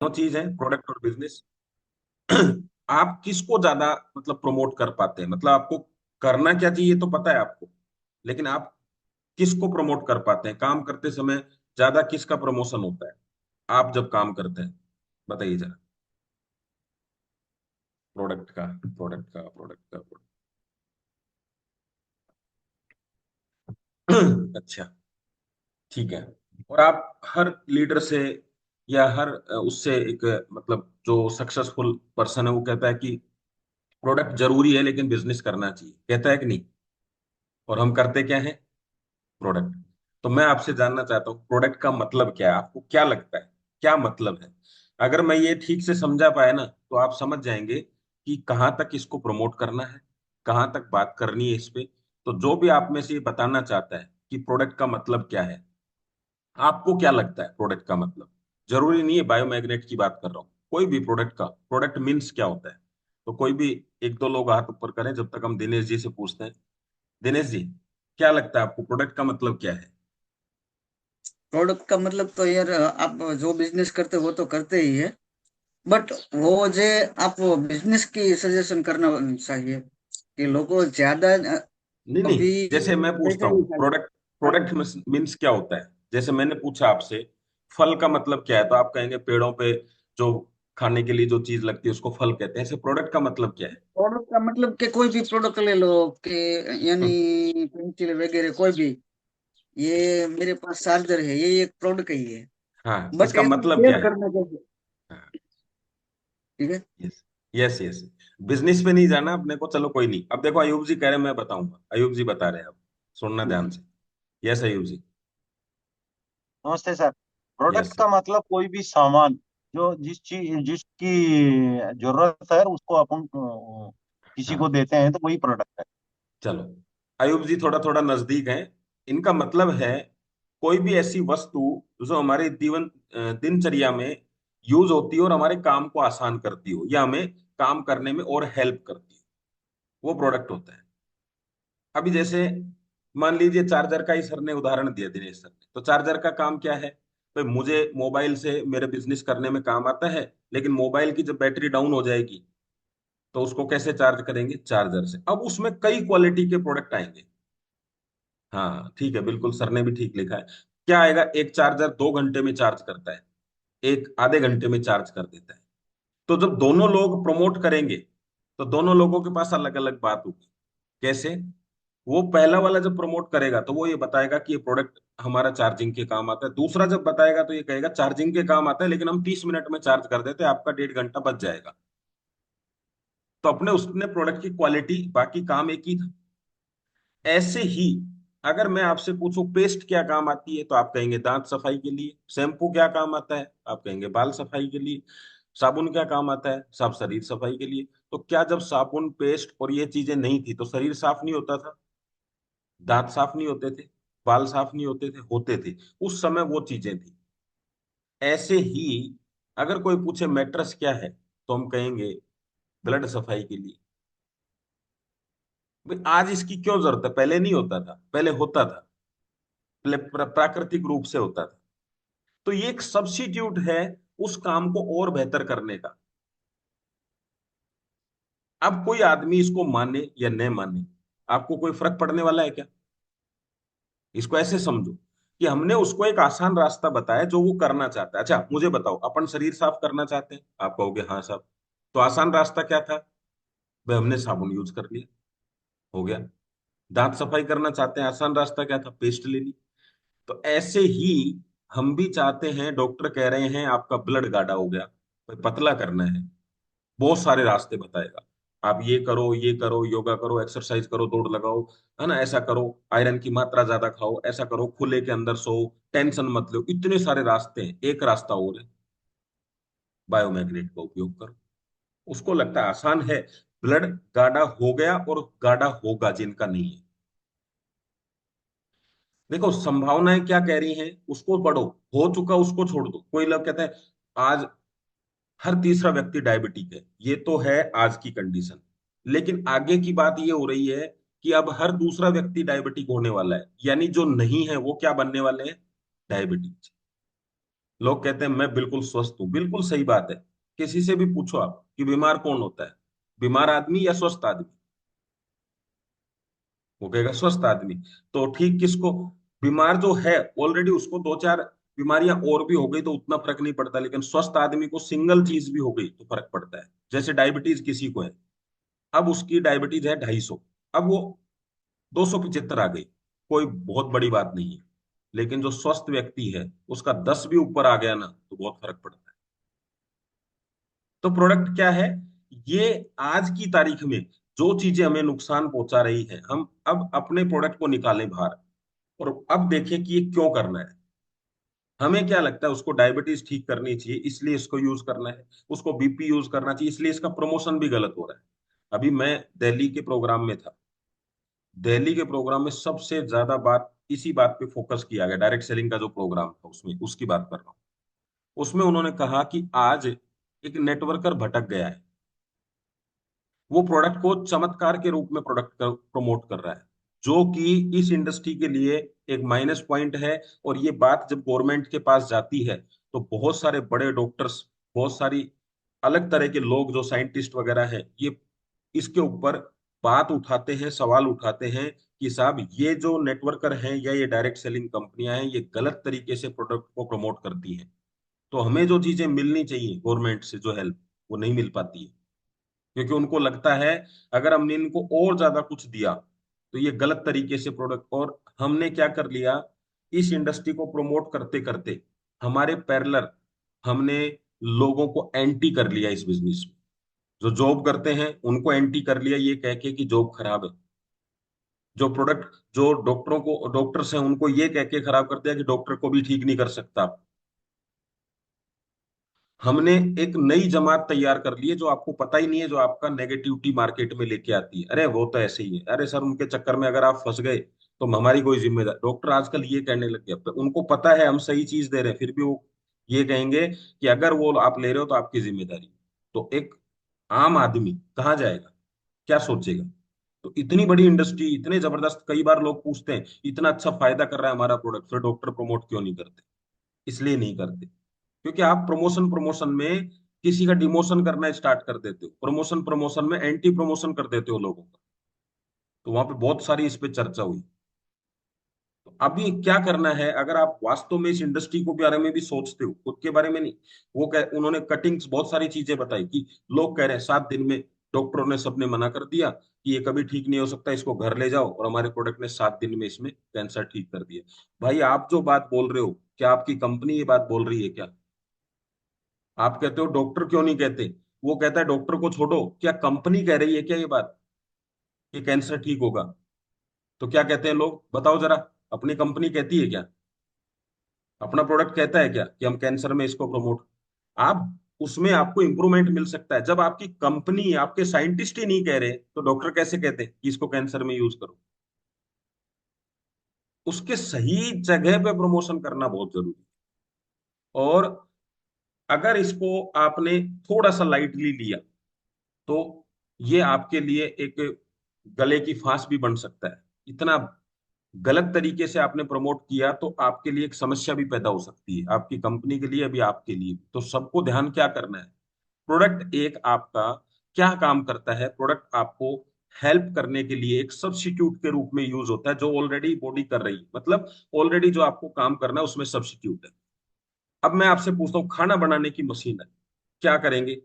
दोनों चीज है, प्रोडक्ट और बिजनेस। आप किसको ज्यादा मतलब प्रमोट कर पाते हैं, मतलब आपको करना क्या चाहिए तो पता है आपको, लेकिन आप किसको प्रमोट कर पाते हैं काम करते समय, ज्यादा किसका प्रमोशन होता है आप जब काम करते हैं, बताइए जरा। प्रोडक्ट का, प्रोडक्ट का, प्रोडक्ट का, प्रोडक्ट। अच्छा, ठीक है। और आप हर लीडर से या हर उससे एक मतलब जो सक्सेसफुल पर्सन है वो कहता है कि प्रोडक्ट जरूरी है लेकिन बिजनेस करना चाहिए, कहता है कि नहीं? और हम करते क्या है? प्रोडक्ट। तो मैं आपसे जानना चाहता हूँ प्रोडक्ट का मतलब क्या है, आपको क्या लगता है, क्या मतलब है? अगर मैं ये ठीक से समझा पाए ना तो आप समझ जाएंगे कि कहाँ तक इसको प्रमोट करना है, कहाँ तक बात करनी है इस पे। तो जो भी आप में से ये बताना चाहता है कि प्रोडक्ट का मतलब क्या है, आपको क्या लगता है प्रोडक्ट का मतलब? जरूरी नहीं है बायोमैग्नेट की बात कर रहा हूँ, कोई भी प्रोडक्ट का, प्रोडक्ट मीन्स क्या होता है? तो कोई भी एक दो लोग हाथ ऊपर करें जब तक हम दिनेश जी से पूछते हैं। दिनेश जी, क्या लगता है आपको प्रोडक्ट का मतलब क्या है? प्रोडक्ट का मतलब तो यार आप जो बिजनेस करते हो वो तो करते ही है। बट वो जे आप बिजनेस की सजेशन करना चाहिए कि लोगों ज्यादा नहीं नहीं, अभी जैसे मैं पूछता पैसा हूँ नहीं चाहिए। प्रोडक्ट, हाँ। प्रोडक्ट मीन्स क्या होता है? जैसे मैंने पूछा आपसे फल का मतलब क्या है, तो आप कहेंगे पेड़ों पे जो खाने के लिए जो चीज लगती है उसको फल कहते हैं। ऐसे प्रोडक्ट का मतलब क्या है? प्रोडक्ट का मतलब कि कोई भी प्रोडक्ट ले लो कि यानी हम्म, पेंसिल वगैरह कोई भी। ये मेरे पास चार्जर है, ये एक प्रोडक्ट ही है। हाँ, बट इसका इसको मतलब क्या सेल है? करना चाहिए। हाँ, ठीक है। Yes, yes, yes. बिजनेस पे नहीं जाना अपने को, चलो कोई नहीं। अब देखो अयूब जी कह रहे हैं, मैं बताऊंगा, अयूब जी बता रहे हैं, अब सुनना ध्यान से। यस अयूब जी। नमस्ते सर। Yes product sir. का मतलब कोई भी सामान जो जिस चीज जिसकी जरूरत है उसको अपन किसी हाँ, को देते हैं तो वही प्रोडक्ट है। चलो, अयूब जी थोड़ा थोड़ा नजदीक है। इनका मतलब है कोई भी ऐसी वस्तु जो हमारे दिनचर्या में यूज होती है और हमारे काम को आसान करती हो या हमें काम करने में और हेल्प करती हो, वो प्रोडक्ट होता है। अभी जैसे मान लीजिए चार्जर का ही सर ने उदाहरण दिया, दिनेश सर ने, तो चार्जर का काम क्या है? भाई मुझे मोबाइल से मेरे बिजनेस करने में काम आता है, लेकिन मोबाइल की जब बैटरी डाउन हो जाएगी तो उसको कैसे चार्ज करेंगे? चार्जर से। अब उसमें कई क्वालिटी के प्रोडक्ट आएंगे। हाँ ठीक है, बिल्कुल सर ने भी ठीक लिखा है। क्या आएगा? एक चार्जर 2 घंटे में चार्ज करता है, एक आधे घंटे में चार्ज कर देता है। तो जब दोनों लोग प्रमोट करेंगे तो दोनों लोगों के पास अलग अलग बात होगी। कैसे? वो पहला वाला जब प्रमोट करेगा तो वो ये बताएगा कि ये प्रोडक्ट हमारा चार्जिंग के काम आता है। दूसरा जब बताएगा तो ये कहेगा चार्जिंग के काम आता है लेकिन हम 30 मिनट में चार्ज कर देते हैं, आपका 1.5 घंटा बच जाएगा। तो अपने उसने प्रोडक्ट की क्वालिटी, बाकी काम एक ही था। ऐसे ही अगर मैं आपसे पूछूं पेस्ट क्या काम आती है, तो आप कहेंगे दांत सफाई के लिए। शैम्पू क्या काम आता है? आप कहेंगे बाल सफाई के लिए। साबुन क्या काम आता है? सब शरीर सफाई के लिए। तो क्या जब साबुन, पेस्ट और ये चीजें नहीं थी तो शरीर साफ नहीं होता था? दांत साफ नहीं होते थे? बाल साफ नहीं होते थे? होते थे। उस समय वो चीजें थी। ऐसे ही अगर कोई पूछे मैट्रेस क्या है, तो हम कहेंगे ब्लड सफाई के लिए। भाई आज इसकी क्यों जरूरत है? पहले नहीं होता था? पहले होता था, पहले प्राकृतिक रूप से होता था। तो ये एक सब्स्टिट्यूट है उस काम को और बेहतर करने का। अब कोई आदमी इसको माने या न माने, आपको कोई फर्क पड़ने वाला है क्या? इसको ऐसे समझो कि हमने उसको एक आसान रास्ता बताया जो वो करना चाहता है। अच्छा मुझे बताओ, अपन शरीर साफ करना चाहते हैं, आप कहोगे हाँ साहब। तो आसान रास्ता क्या था? भाई हमने साबुन यूज कर लिया, हो गया। दांत सफाई करना चाहते हैं, आसान रास्ता क्या था? पेस्ट ले ली। तो ऐसे ही हम भी चाहते हैं, डॉक्टर कह रहे हैं आपका ब्लड गाढ़ा हो गया, भाई पतला करना है, बहुत सारे रास्ते बताएगा। आप ये करो, ये करो, योगा करो, एक्सरसाइज करो, दौड़ लगाओ, है ना, ऐसा करो, आयरन की मात्रा ज्यादा खाओ, ऐसा करो, खुले के अंदर सो, टेंशन मत लो। इतने सारे रास्ते हैं, एक रास्ता और है, बायोमैग्नेट का उपयोग करो। उसको लगता है आसान है, ब्लड गाढ़ा हो गया और गाढ़ा होगा जिनका नहीं है। देखो संभावनाएं क्या कह रही हैं उसको पढ़ो, हो चुका उसको छोड़ दो। कोई लोग कहते हैं आज हर तीसरा व्यक्ति डायबिटिक है, ये तो है आज की कंडीशन। लेकिन आगे की बात ये हो रही है कि अब हर दूसरा व्यक्ति डायबिटिक होने वाला है, यानी जो नहीं है वो क्या बनने वाले हैं? डायबिटिक। लोग कहते हैं मैं बिल्कुल स्वस्थ हूं, बिल्कुल सही बात है। किसी से भी पूछो आप कि बीमार कौन होता है, बीमार आदमी या स्वस्थ आदमी? वो कहेगा स्वस्थ आदमी। तो ठीक किसको? बीमार जो है ऑलरेडी, उसको दो चार बीमारियां और भी हो गई तो उतना फर्क नहीं पड़ता, लेकिन स्वस्थ आदमी को सिंगल चीज भी हो गई तो फर्क पड़ता है। जैसे डायबिटीज किसी को है, अब उसकी डायबिटीज है 250, अब वो 275 आ गई, कोई बहुत बड़ी बात नहीं है। लेकिन जो स्वस्थ व्यक्ति है उसका 10 भी ऊपर आ गया ना तो बहुत फर्क पड़ता है। तो प्रोडक्ट क्या है? ये आज की तारीख में जो चीजें हमें नुकसान पहुंचा रही है, हम अब अपने प्रोडक्ट को निकालें बाहर, और अब देखें कि ये क्यों करना है। हमें क्या लगता है, उसको डायबिटीज ठीक करनी चाहिए इसलिए इसको यूज करना है, उसको बीपी यूज करना चाहिए इसलिए इसका प्रमोशन भी गलत हो रहा है। अभी मैं दिल्ली के प्रोग्राम में था, दिल्ली के प्रोग्राम में सबसे ज्यादा बात इसी बात पे फोकस किया गया, डायरेक्ट सेलिंग का जो प्रोग्राम था उसमें उसकी बात कर रहा हूँ। उसमें उन्होंने कहा कि आज एक नेटवर्कर भटक गया है, वो प्रोडक्ट को चमत्कार के रूप में प्रोडक्ट प्रमोट कर रहा है, जो कि इस इंडस्ट्री के लिए एक माइनस पॉइंट है। और ये बात जब गवर्नमेंट के पास जाती है तो बहुत सारे बड़े डॉक्टर्स, बहुत सारी अलग तरह के लोग जो साइंटिस्ट वगैरह हैं, ये इसके ऊपर बात उठाते हैं, सवाल उठाते हैं कि साहब ये जो नेटवर्कर हैं या ये डायरेक्ट सेलिंग कंपनियां हैं, ये गलत तरीके से प्रोडक्ट को प्रमोट करती हैं। तो हमें जो चीजें मिलनी चाहिए गवर्नमेंट से जो हेल्प, वो नहीं मिल पाती है, क्योंकि उनको लगता है अगर हमने इनको और ज्यादा कुछ दिया तो ये गलत तरीके से प्रोडक्ट। और हमने क्या कर लिया, इस इंडस्ट्री को प्रमोट करते करते हमारे पैरेलल हमने लोगों को एंटी कर लिया इस बिजनेस में। जो जॉब करते हैं उनको एंटी कर लिया ये कह के कि जॉब खराब है। जो प्रोडक्ट, जो डॉक्टरों को, डॉक्टर्स हैं उनको ये कह के खराब कर दिया कि डॉक्टर को भी ठीक नहीं कर सकता। हमने एक नई जमात तैयार कर ली है जो आपको पता ही नहीं है, जो आपका नेगेटिविटी मार्केट में लेके आती है। अरे वो तो ऐसे ही है, अरे सर उनके चक्कर में अगर आप फंस गए तो हमारी कोई जिम्मेदारी। डॉक्टर आजकल ये कहने लग गए, अब उनको पता है हम सही चीज दे रहे हैं फिर भी वो ये कहेंगे कि अगर वो आप ले रहे हो तो आपकी जिम्मेदारी। तो एक आम आदमी कहाँ जाएगा, क्या सोचेगा? तो इतनी बड़ी इंडस्ट्री, इतने जबरदस्त, कई बार लोग पूछते हैं इतना अच्छा फायदा कर रहा है हमारा प्रोडक्ट, फिर डॉक्टर प्रमोट क्यों नहीं करते? इसलिए नहीं करते क्योंकि आप प्रमोशन प्रमोशन में किसी का डिमोशन करना स्टार्ट कर देते हो, प्रमोशन प्रमोशन में एंटी प्रमोशन कर देते हो लोगों का। तो वहां पे बहुत सारी इस पे चर्चा हुई। तो अभी क्या करना है, अगर आप वास्तव में इस इंडस्ट्री को बारे में भी सोचते हो, खुद के बारे में नहीं। उन्होंने कटिंग्स बहुत सारी चीजें बताई कि लोग कह रहे हैं 7 दिन में, डॉक्टरों ने सबने मना कर दिया कि ये कभी ठीक नहीं हो सकता, इसको घर ले जाओ, और हमारे प्रोडक्ट ने 7 दिन में इसमें कैंसर ठीक कर दिया। भाई आप जो बात बोल रहे हो, क्या आपकी कंपनी ये बात बोल रही है क्या? आप कहते हो डॉक्टर क्यों नहीं कहते, वो कहता है डॉक्टर को छोड़ो, क्या कंपनी कह रही है क्या ये बात कि कैंसर ठीक होगा? तो क्या कहते हैं लोग, बताओ जरा, अपनी कंपनी कहती है क्या, अपना प्रोडक्ट कहता है क्या कि हम कैंसर में इसको प्रमोट? आप उसमें आपको इंप्रूवमेंट मिल सकता है, जब आपकी कंपनी, आपके साइंटिस्ट ही नहीं कह रहे तो डॉक्टर कैसे कहते हैं कि इसको कैंसर में यूज करो? उसके सही जगह पे प्रमोशन करना बहुत जरूरी है। और अगर इसको आपने थोड़ा सा लाइटली लिया तो ये आपके लिए एक गले की फांस भी बन सकता है। इतना गलत तरीके से आपने प्रमोट किया तो आपके लिए एक समस्या भी पैदा हो सकती है, आपकी कंपनी के लिए, अभी आपके लिए भी। तो सबको ध्यान क्या करना है, प्रोडक्ट एक आपका क्या काम करता है, प्रोडक्ट आपको हेल्प करने के लिए एक सब्स्टिट्यूट के रूप में यूज होता है, जो ऑलरेडी बॉडी कर रही है, मतलब ऑलरेडी जो आपको काम करना है उसमें सब्स्टिट्यूट है। अब मैं आपसे पूछता हूँ, खाना बनाने की मशीन है, क्या करेंगे?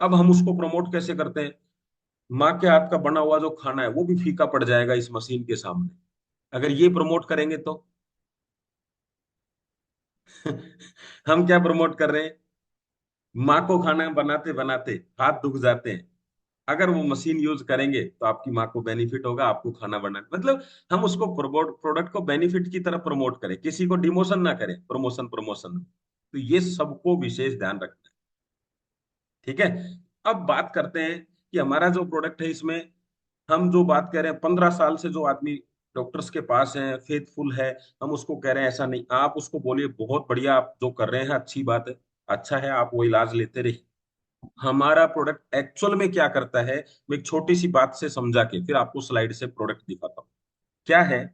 अब हम उसको प्रमोट कैसे करते हैं? माँ के हाथ का बना हुआ जो खाना है वो भी फीका पड़ जाएगा इस मशीन के सामने, अगर ये प्रमोट करेंगे तो। हम क्या प्रमोट कर रहे हैं? माँ को खाना बनाते बनाते हाथ दुख जाते हैं, अगर वो मशीन यूज करेंगे तो आपकी माँ को बेनिफिट होगा, आपको खाना बनाने, मतलब हम उसको प्रोडक्ट को बेनिफिट की तरफ प्रमोट करें, किसी को डिमोशन ना करें प्रमोशन प्रमोशन में। तो ये सबको विशेष ध्यान रखना है। ठीक है। अब बात करते हैं कि हमारा जो प्रोडक्ट है इसमें, हम जो बात कर रहे हैं, 15 साल से जो आदमी डॉक्टर्स के पास है, फेथफुल है, हम उसको कह रहे हैं ऐसा नहीं। आप उसको बोलिए बहुत बढ़िया आप जो कर रहे हैं अच्छी बात है, अच्छा है, आप वो इलाज लेते रहिए। हमारा प्रोडक्ट एक्चुअल में क्या करता है, मैं एक छोटी सी बात से समझा के फिर आपको स्लाइड से प्रोडक्ट दिखाता हूँ। क्या है,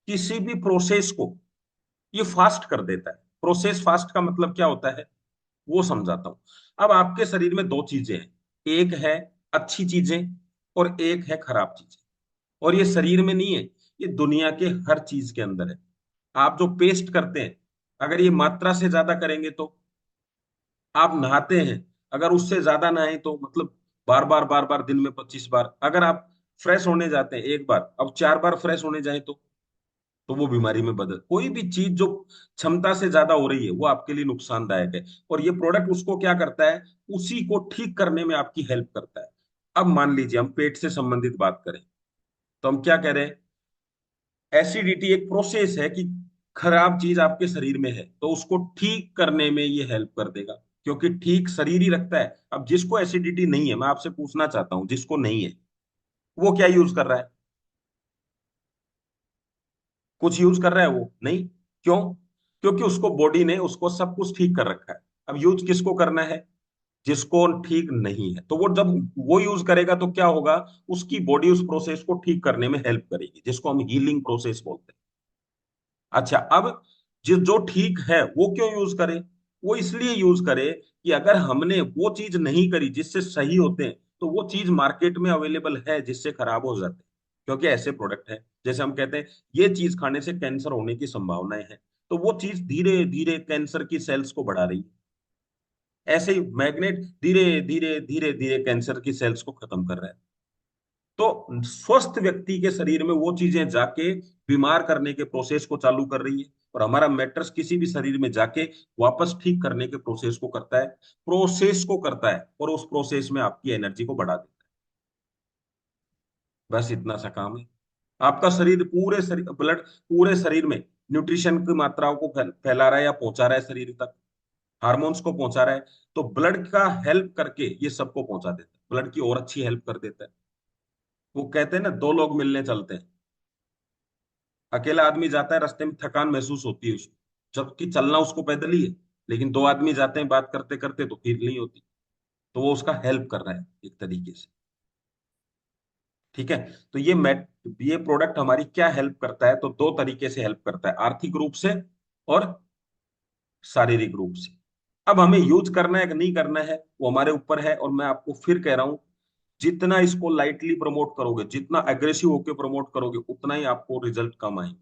किसी भी प्रोसेस को ये फास्ट कर देता है। प्रोसेस फास्ट का मतलब क्या होता है वो समझाता हूं। अब आपके शरीर में दो चीजें हैं, एक है अच्छी चीजें और एक है खराब चीजें। और ये शरीर में नहीं है, ये दुनिया के हर चीज के अंदर है। आप जो पेस्ट करते हैं, अगर ये मात्रा से ज्यादा करेंगे तो, आप नहाते हैं, अगर उससे ज्यादा नहाएं तो, मतलब बार बार दिन में 25 बार, अगर आप फ्रेश होने जाते हैं एक बार, अब 4 बार फ्रेश होने जाए तो वो बीमारी में बदल, कोई भी चीज जो क्षमता से ज्यादा हो रही है वो आपके लिए नुकसानदायक है। और ये प्रोडक्ट उसको क्या करता है, उसी को ठीक करने में आपकी हेल्प करता है। अब मान लीजिए हम पेट से संबंधित बात करें, तो हम क्या कह रहे हैं, एसिडिटी एक प्रोसेस है कि खराब चीज आपके शरीर में है तो उसको ठीक करने में ये हेल्प कर देगा, क्योंकि ठीक शरीर ही रखता है। अब जिसको एसिडिटी नहीं है, मैं आपसे पूछना चाहता हूं, जिसको नहीं है वो क्या यूज कर रहा है? कुछ यूज कर रहा है वो नहीं। क्यों? क्योंकि उसको बॉडी ने उसको सब कुछ ठीक कर रखा है। अब यूज किसको करना है? जिसको ठीक नहीं है। तो वो जब वो यूज करेगा तो क्या होगा, उसकी बॉडी उस प्रोसेस को ठीक करने में हेल्प करेगी, जिसको हम हीलिंग प्रोसेस बोलते हैं। अच्छा, अब जिस जो ठीक है वो क्यों यूज करे? वो इसलिए यूज करे कि अगर हमने वो चीज नहीं करी जिससे सही होते हैं, तो वो चीज मार्केट में अवेलेबल है जिससे खराब हो जाते हैं। क्योंकि ऐसे प्रोडक्ट है, जैसे हम कहते हैं ये चीज खाने से कैंसर होने की संभावनाएं हैं, तो वो चीज धीरे धीरे कैंसर की सेल्स को बढ़ा रही है। ऐसे ही मैग्नेट धीरे धीरे धीरे धीरे कैंसर की सेल्स को खत्म कर रहा है। तो स्वस्थ व्यक्ति के शरीर में वो चीजें जाके बीमार करने के प्रोसेस को चालू कर रही है, और हमारा मैट्रेस किसी भी शरीर में जाके वापस ठीक करने के प्रोसेस को करता है, और उस प्रोसेस में आपकी एनर्जी को बढ़ा देता है। बस इतना सा काम है। आपका शरीर, पूरे शरीर, ब्लड पूरे शरीर में न्यूट्रिशन की मात्राओं को फैला रहा है या पहुंचा रहा है शरीर तक, हार्मोन्स को पहुंचा रहा है। तो ब्लड का हेल्प करके ये सबको पहुंचा देता है, ब्लड की और अच्छी हेल्प कर देता है। वो कहते हैं ना, दो लोग मिलने चलते हैं, अकेला आदमी जाता है, रास्ते में थकान महसूस होती है उसको, जबकि चलना उसको पैदल ही है। लेकिन दो आदमी जाते हैं बात करते करते तो फिर नहीं होती। तो वो उसका हेल्प कर रहा है एक तरीके से। ठीक है। तो ये प्रोडक्ट हमारी क्या हेल्प करता है, तो दो तरीके से हेल्प करता है, आर्थिक रूप से और शारीरिक रूप से। अब हमें यूज करना है कि नहीं करना है वो हमारे ऊपर है। और मैं आपको फिर कह रहा हूं, जितना इसको लाइटली प्रमोट करोगे, जितना एग्रेसिव होकर प्रमोट करोगे, उतना ही आपको रिजल्ट कम आएंगे।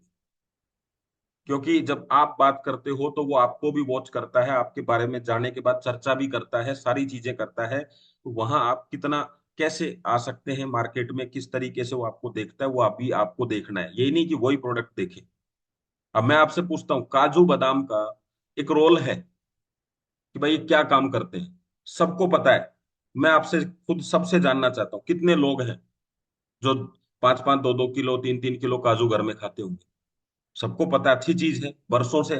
क्योंकि जब आप बात करते हो तो वो आपको भी वॉच करता है, आपके बारे में जानने के बाद चर्चा भी करता है, सारी चीजें करता है। तो वहां आप कितना, कैसे आ सकते हैं मार्केट में, किस तरीके से वो आपको देखता है, वो अभी आपको देखना है, यही नहीं कि वही प्रोडक्ट देखे। अब मैं आपसे पूछता हूँ, काजू बादाम का एक रोल है कि भाई ये क्या काम करते हैं, सबको पता है। मैं आपसे खुद सबसे जानना चाहता हूँ, कितने लोग हैं जो 5 5 2 2 किलो 3 3 किलो काजू घर में खाते होंगे? सबको पता है, अच्छी चीज है, बरसों से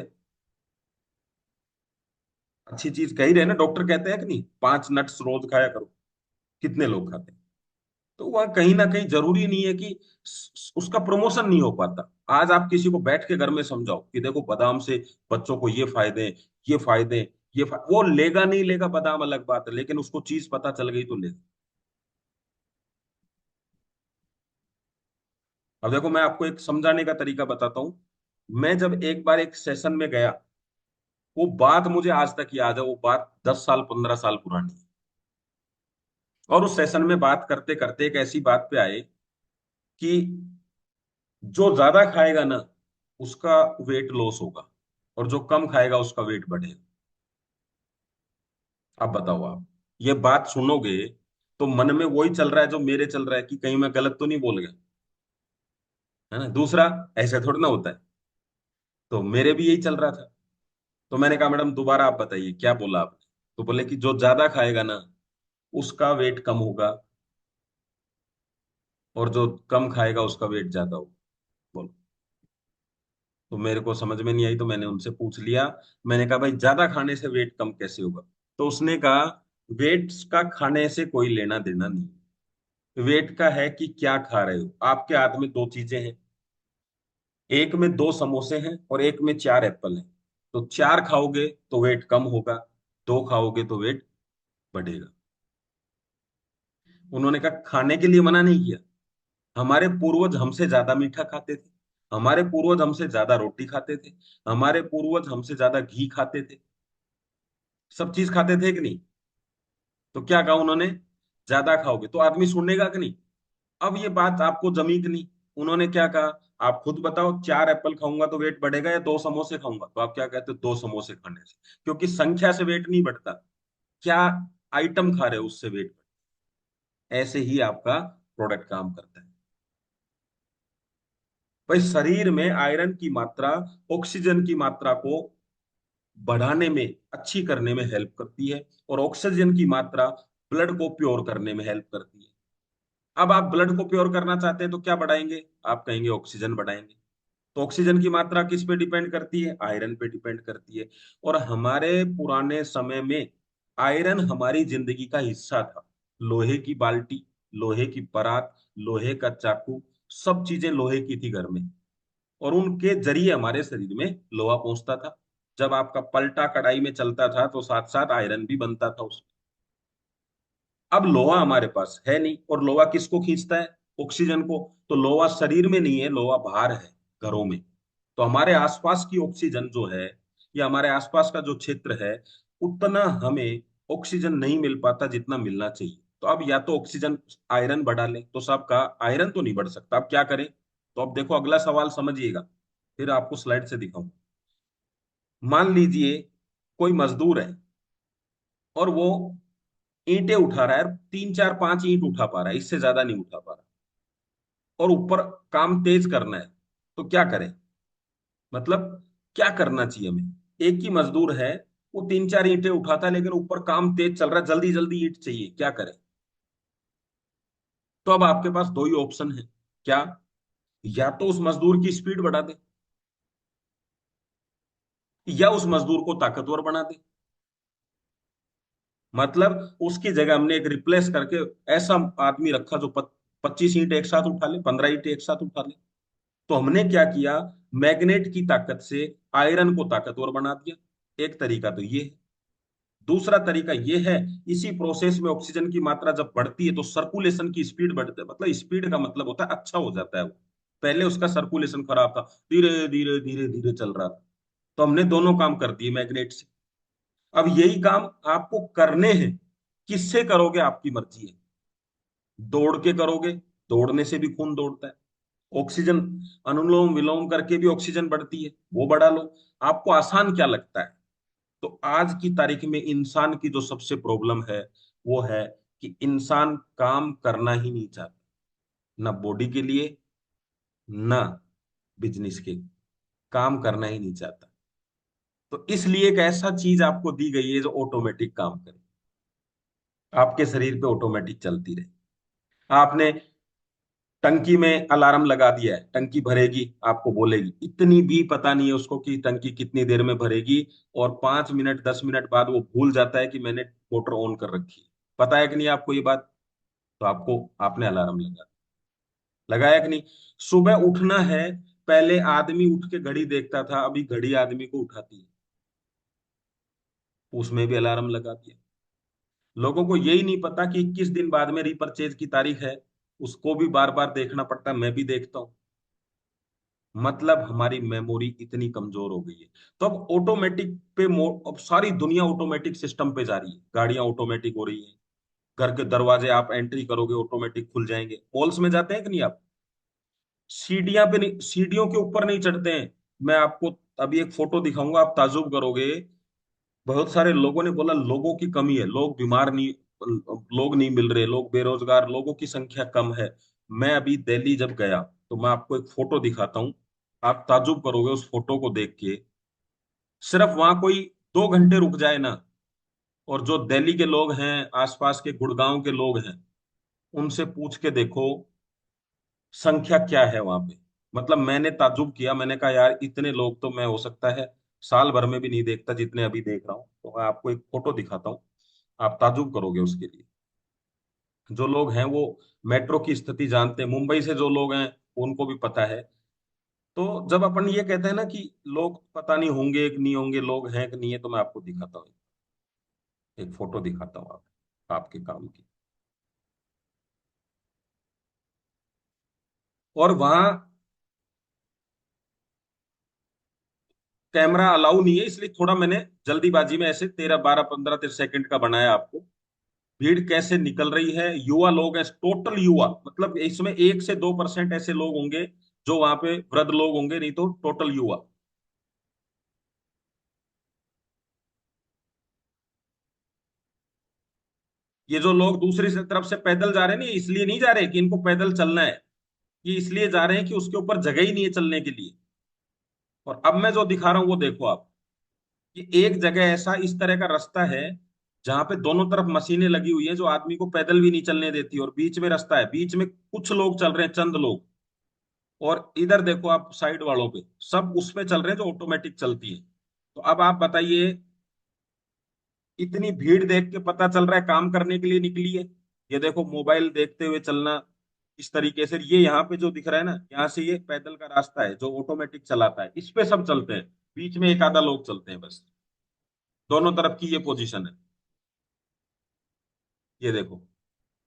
अच्छी चीज कह ही रहे हैं ना, डॉक्टर कहते हैं कि नहीं, 5 नट्स रोज खाया करो। कितने लोग खाते हैं? तो वह कहीं ना कहीं जरूरी नहीं है कि उसका प्रमोशन नहीं हो पाता। आज आप किसी को बैठ के घर में समझाओ कि देखो बादाम से बच्चों को ये फायदे, ये फायदे, वो लेगा नहीं लेगा बादाम अलग बात है, लेकिन उसको चीज पता चल गई तो लेगा। अब देखो मैं आपको एक समझाने का तरीका बताता हूँ। मैं जब एक बार एक सेशन में गया, वो बात मुझे आज तक याद है, वो बात 10 साल 15 साल पुरानी है। और उस सेशन में बात करते करते एक ऐसी बात पे आए कि जो ज्यादा खाएगा ना उसका वेट लॉस होगा, और जो कम खाएगा उसका वेट बढ़ेगा। अब बताओ, आप ये बात सुनोगे तो मन में वही चल रहा है जो मेरे चल रहा है, कि कहीं मैं गलत तो नहीं बोल गया, है ना? दूसरा, ऐसे थोड़ी ना होता है। तो मेरे भी यही चल रहा था। तो मैंने कहा मैडम दोबारा आप बताइए क्या बोला आपने? तो बोले कि जो ज्यादा खाएगा ना उसका वेट कम होगा, और जो कम खाएगा उसका वेट ज्यादा होगा। बोलो। तो मेरे को समझ में नहीं आई, तो मैंने उनसे पूछ लिया। मैंने कहा भाई ज्यादा खाने से वेट कम कैसे होगा? तो उसने कहा वेट का खाने से कोई लेना देना नहीं, वेट का है कि क्या खा रहे हो। आपके हाथ में दो चीजें हैं, एक में 2 समोसे हैं और एक में 4 एप्पल हैं। तो 4 खाओगे तो वेट कम होगा, 2 खाओगे तो वेट बढ़ेगा। उन्होंने कहा खाने के लिए मना नहीं किया, हमारे पूर्वज हमसे ज्यादा मीठा खाते थे, हमारे पूर्वज हमसे ज्यादा रोटी खाते थे, हमारे पूर्वज हमसे ज्यादा घी खाते थे, सब चीज खाते थे कि नहीं? तो क्या कहा उन्होंने? ज्यादा खाओगे तो आदमी सुनेगा कि नहीं? अब ये बात आपको जमी कि नहीं? उन्होंने क्या कहा? आप खुद बताओ, 4 एप्पल खाऊंगा तो वेट बढ़ेगा या 2 समोसे खाऊंगा? तो आप क्या कहते हो? 2 समोसे खाने से। क्योंकि संख्या से वेट नहीं बढ़ता, क्या आइटम खा रहे हो उससे वेट बढ़ता है। ऐसे ही आपका प्रोडक्ट काम करता है। भाई, शरीर में आयरन की मात्रा ऑक्सीजन की मात्रा को बढ़ाने में, अच्छी करने में हेल्प करती है, और ऑक्सीजन की मात्रा ब्लड को प्योर करने में हेल्प करती है। अब आप ब्लड को प्योर करना चाहते हैं तो क्या बढ़ाएंगे? आप कहेंगे ऑक्सीजन बढ़ाएंगे। तो ऑक्सीजन की मात्रा किस पे डिपेंड करती है? आयरन पे डिपेंड करती है। और हमारे पुराने समय में आयरन हमारी जिंदगी का हिस्सा था। लोहे की बाल्टी, लोहे की परात, लोहे का चाकू, सब चीजें लोहे की थी घर में, और उनके जरिए हमारे शरीर में लोहा पहुंचता था। जब आपका पलटा कढ़ाई में चलता था तो साथ साथ आयरन भी बनता था उसमें। अब लोहा हमारे पास है नहीं, और लोहा किसको खींचता है? ऑक्सीजन को। तो लोहा शरीर में नहीं है, लोहा बाहर है, घरों में। तो हमारे आसपास की ऑक्सीजन जो है, या हमारे आसपास का जो क्षेत्र है, उतना हमें ऑक्सीजन नहीं मिल पाता जितना मिलना चाहिए। तो अब या तो ऑक्सीजन, आयरन बढ़ा ले तो सबका, आयरन तो नहीं बढ़ सकता, अब क्या करें? तो अब देखो अगला सवाल समझिएगा, फिर आपको स्लाइड से दिखाऊं। मान लीजिए कोई मजदूर है, और वो ईंटें उठा रहा है, 3 4 5 ईंट उठा पा रहा है, इससे ज्यादा नहीं उठा पा रहा, और ऊपर काम तेज करना है, तो क्या करें? मतलब क्या करना चाहिए हमें? एक ही मजदूर है, वो 3 4 ईंटें उठाता है, लेकिन ऊपर काम तेज चल रहा है, जल्दी जल्दी ईंट चाहिए, क्या करें? तो अब आपके पास दो ही ऑप्शन है। क्या? या तो उस मजदूर की स्पीड बढ़ा दे, या उस मजदूर को ताकतवर बना दे। मतलब उसकी जगह हमने एक रिप्लेस करके ऐसा आदमी रखा जो 25 ईंट एक साथ उठा ले, 15 ईंट एक साथ उठा ले। तो हमने क्या किया? मैग्नेट की ताकत से आयरन को ताकतवर बना दिया। एक तरीका तो ये है। दूसरा तरीका ये है, इसी प्रोसेस में ऑक्सीजन की मात्रा जब बढ़ती है तो सर्कुलेशन की स्पीड बढ़ती है। मतलब स्पीड का मतलब होता है अच्छा हो जाता है वो। पहले उसका सर्कुलेशन खराब था, धीरे धीरे धीरे धीरे चल रहा था। तो हमने दोनों काम कर दिए मैग्नेट से। अब यही काम आपको करने हैं। किससे करोगे आपकी मर्जी है। दौड़ के करोगे, दौड़ने से भी खून दौड़ता है। ऑक्सीजन, अनुलोम विलोम करके भी ऑक्सीजन बढ़ती है, वो बढ़ा लो। आपको आसान क्या लगता है? तो आज की तारीख में इंसान की जो सबसे प्रॉब्लम है, वो है कि इंसान काम करना ही नहीं चाहता, ना बॉडी के लिए, ना बिजनेस के लिए। काम करना ही नहीं चाहता। तो इसलिए एक ऐसा चीज आपको दी गई है जो ऑटोमेटिक काम करे, आपके शरीर पे ऑटोमेटिक चलती रहे। आपने टंकी में अलार्म लगा दिया है, टंकी भरेगी, आपको बोलेगी, इतनी भी पता नहीं है उसको कि टंकी कितनी देर में भरेगी। और 5 मिनट 10 मिनट बाद वो भूल जाता है कि मैंने मोटर ऑन कर रखी है। पता है कि नहीं आपको ये बात? तो आपको, आपने अलार्म लगाया कि नहीं? सुबह उठना है, पहले आदमी उठ के घड़ी देखता था, अभी घड़ी आदमी को उठाती है, उसमें भी अलार्म लगा दिया। लोगों को यही नहीं पता कि 21 दिन बाद में रीपरचेज की तारीख है, उसको भी बार बार देखना पड़ता है, मैं भी देखता हूँ। मतलब हमारी मेमोरी इतनी कमजोर हो गई है। तो अब ऑटोमेटिक पे अब सारी दुनिया ऑटोमेटिक सिस्टम पे जा रही है, गाड़ियां ऑटोमेटिक हो रही हैं। घर के दरवाजे आप एंट्री करोगे ऑटोमेटिक खुल जाएंगे। मॉल्स में जाते हैं कि नहीं आप? सीढ़ियां पे नहीं, सीढ़ियों के ऊपर नहीं चढ़ते हैं। मैं आपको अभी एक फोटो दिखाऊंगा, आप ताजुब करोगे। बहुत सारे लोगों ने बोला लोगों की कमी है, लोग बीमार नहीं, लोग नहीं मिल रहे, लोग बेरोजगार, लोगों की संख्या कम है। मैं अभी दिल्ली जब गया, तो मैं आपको एक फोटो दिखाता हूँ, आप ताजुब करोगे उस फोटो को देख के। सिर्फ वहां कोई 2 घंटे रुक जाए ना, और जो दिल्ली के लोग हैं, आसपास के गुड़गांव के लोग हैं, उनसे पूछ के देखो संख्या क्या है वहां पे। मतलब मैंने ताजुब किया, मैंने कहा यार इतने लोग तो मैं हो सकता है साल भर में भी नहीं देखता जितने अभी देख रहा हूँ। तो मैं आपको एक फोटो दिखाता हूँ, आप ताजुब करोगे उसके लिए। जो लोग हैं वो मेट्रो की स्थिति जानते हैं, मुंबई से जो लोग हैं उनको भी पता है। तो जब अपन ये कहते हैं ना कि लोग पता नहीं होंगे कि नहीं होंगे, लोग हैं कि नहीं है, तो मैं आपको दिखाता हूँ, एक फोटो दिखाता हूँ आपके काम की। और वहां कैमरा अलाउ नहीं है, इसलिए थोड़ा मैंने जल्दीबाजी में ऐसे 13 12 15 सेकंड का बनाया आपको। भीड़ कैसे निकल रही है, युवा लोग हैं, टोटल युवा, मतलब इसमें 1 से 2% ऐसे लोग होंगे जो वहां पे वृद्ध लोग होंगे, नहीं तो टोटल युवा। ये जो लोग दूसरी से तरफ से पैदल जा रहे हैं ना, ये इसलिए नहीं जा रहे कि इनको पैदल चलना है, ये इसलिए जा रहे हैं कि उसके ऊपर जगह ही नहीं है चलने के लिए। और अब मैं जो दिखा रहा हूं वो देखो आप, कि एक जगह ऐसा इस तरह का रास्ता है जहां पे दोनों तरफ मशीनें लगी हुई है जो आदमी को पैदल भी नहीं चलने देती, और बीच में रास्ता है, बीच में कुछ लोग चल रहे हैं, चंद लोग। और इधर देखो आप साइड वालों पे, सब उस पे चल रहे हैं जो ऑटोमेटिक चलती है। तो अब आप बताइए, इतनी भीड़ देख के पता चल रहा है काम करने के लिए निकली है। ये देखो मोबाइल देखते हुए चलना, इस तरीके से। ये यहाँ पे जो दिख रहा है ना, यहाँ से ये पैदल का रास्ता है जो ऑटोमेटिक चलाता है, इस पे सब चलते हैं, बीच में एक आधा लोग चलते हैं बस। दोनों तरफ की ये पोजीशन है। ये देखो,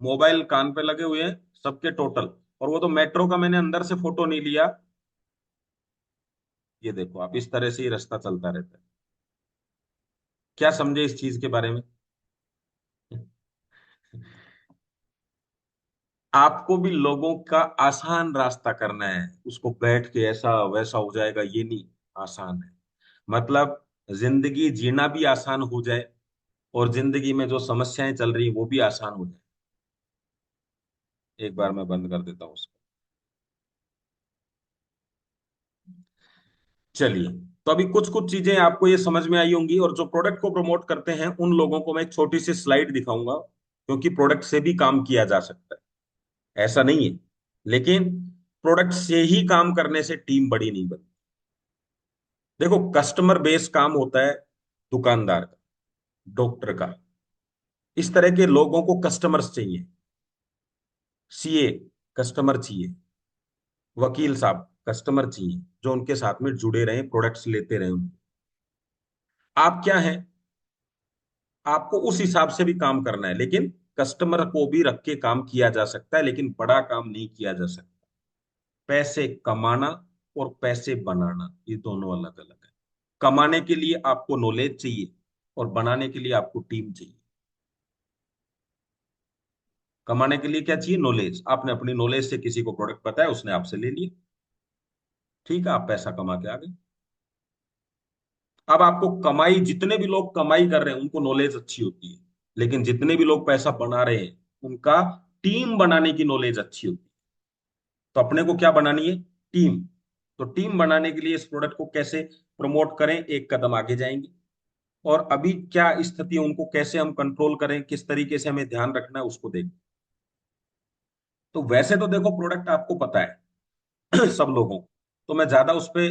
मोबाइल कान पे लगे हुए हैं सबके टोटल। और वो तो मेट्रो का मैंने अंदर से फोटो नहीं लिया। ये देखो आप, इस तरह से ही रास्ता चलता रहता है। क्या समझे इस चीज के बारे में? आपको भी लोगों का आसान रास्ता करना है, उसको बैठ के ऐसा वैसा हो जाएगा ये नहीं। आसान है, मतलब जिंदगी जीना भी आसान हो जाए, और जिंदगी में जो समस्याएं चल रही वो भी आसान हो जाए। एक बार मैं बंद कर देता हूँ उसको। चलिए, तो अभी कुछ कुछ चीजें आपको ये समझ में आई होंगी, और जो प्रोडक्ट को प्रमोट करते हैं उन लोगों को मैं एक छोटी सी स्लाइड दिखाऊंगा, क्योंकि प्रोडक्ट से भी काम किया जा सकता है, ऐसा नहीं है। लेकिन प्रोडक्ट से ही काम करने से टीम बड़ी नहीं बनती। देखो, कस्टमर बेस काम होता है दुकानदार का, डॉक्टर का, इस तरह के लोगों को कस्टमर्स चाहिए। सीए कस्टमर चाहिए, वकील साहब कस्टमर चाहिए, जो उनके साथ में जुड़े रहे, प्रोडक्ट्स लेते रहे उनके। आप क्या हैं, आपको उस हिसाब से भी काम करना है, लेकिन कस्टमर को भी रख के काम किया जा सकता है, लेकिन बड़ा काम नहीं किया जा सकता। पैसे कमाना और पैसे बनाना, ये दोनों अलग अलग है। कमाने के लिए आपको नॉलेज चाहिए, और बनाने के लिए आपको टीम चाहिए। कमाने के लिए क्या चाहिए? नॉलेज। आपने अपनी नॉलेज से किसी को प्रोडक्ट बताया, उसने आपसे ले लिया, ठीक है, आप पैसा कमा के आ गए। अब आपको कमाई, जितने भी लोग कमाई कर रहे हैं उनको नॉलेज अच्छी होती है, लेकिन जितने भी लोग पैसा बना रहे हैं उनका टीम बनाने की नॉलेज अच्छी होती है। तो अपने को क्या बनानी है? टीम। तो टीम बनाने के लिए इस प्रोडक्ट को कैसे प्रमोट करें, एक कदम आगे जाएंगे। और अभी क्या स्थिति है, उनको कैसे हम कंट्रोल करें, किस तरीके से हमें ध्यान रखना है, उसको देखें। तो वैसे तो देखो, प्रोडक्ट आपको पता है सब लोगों को, तो मैं ज्यादा उस पर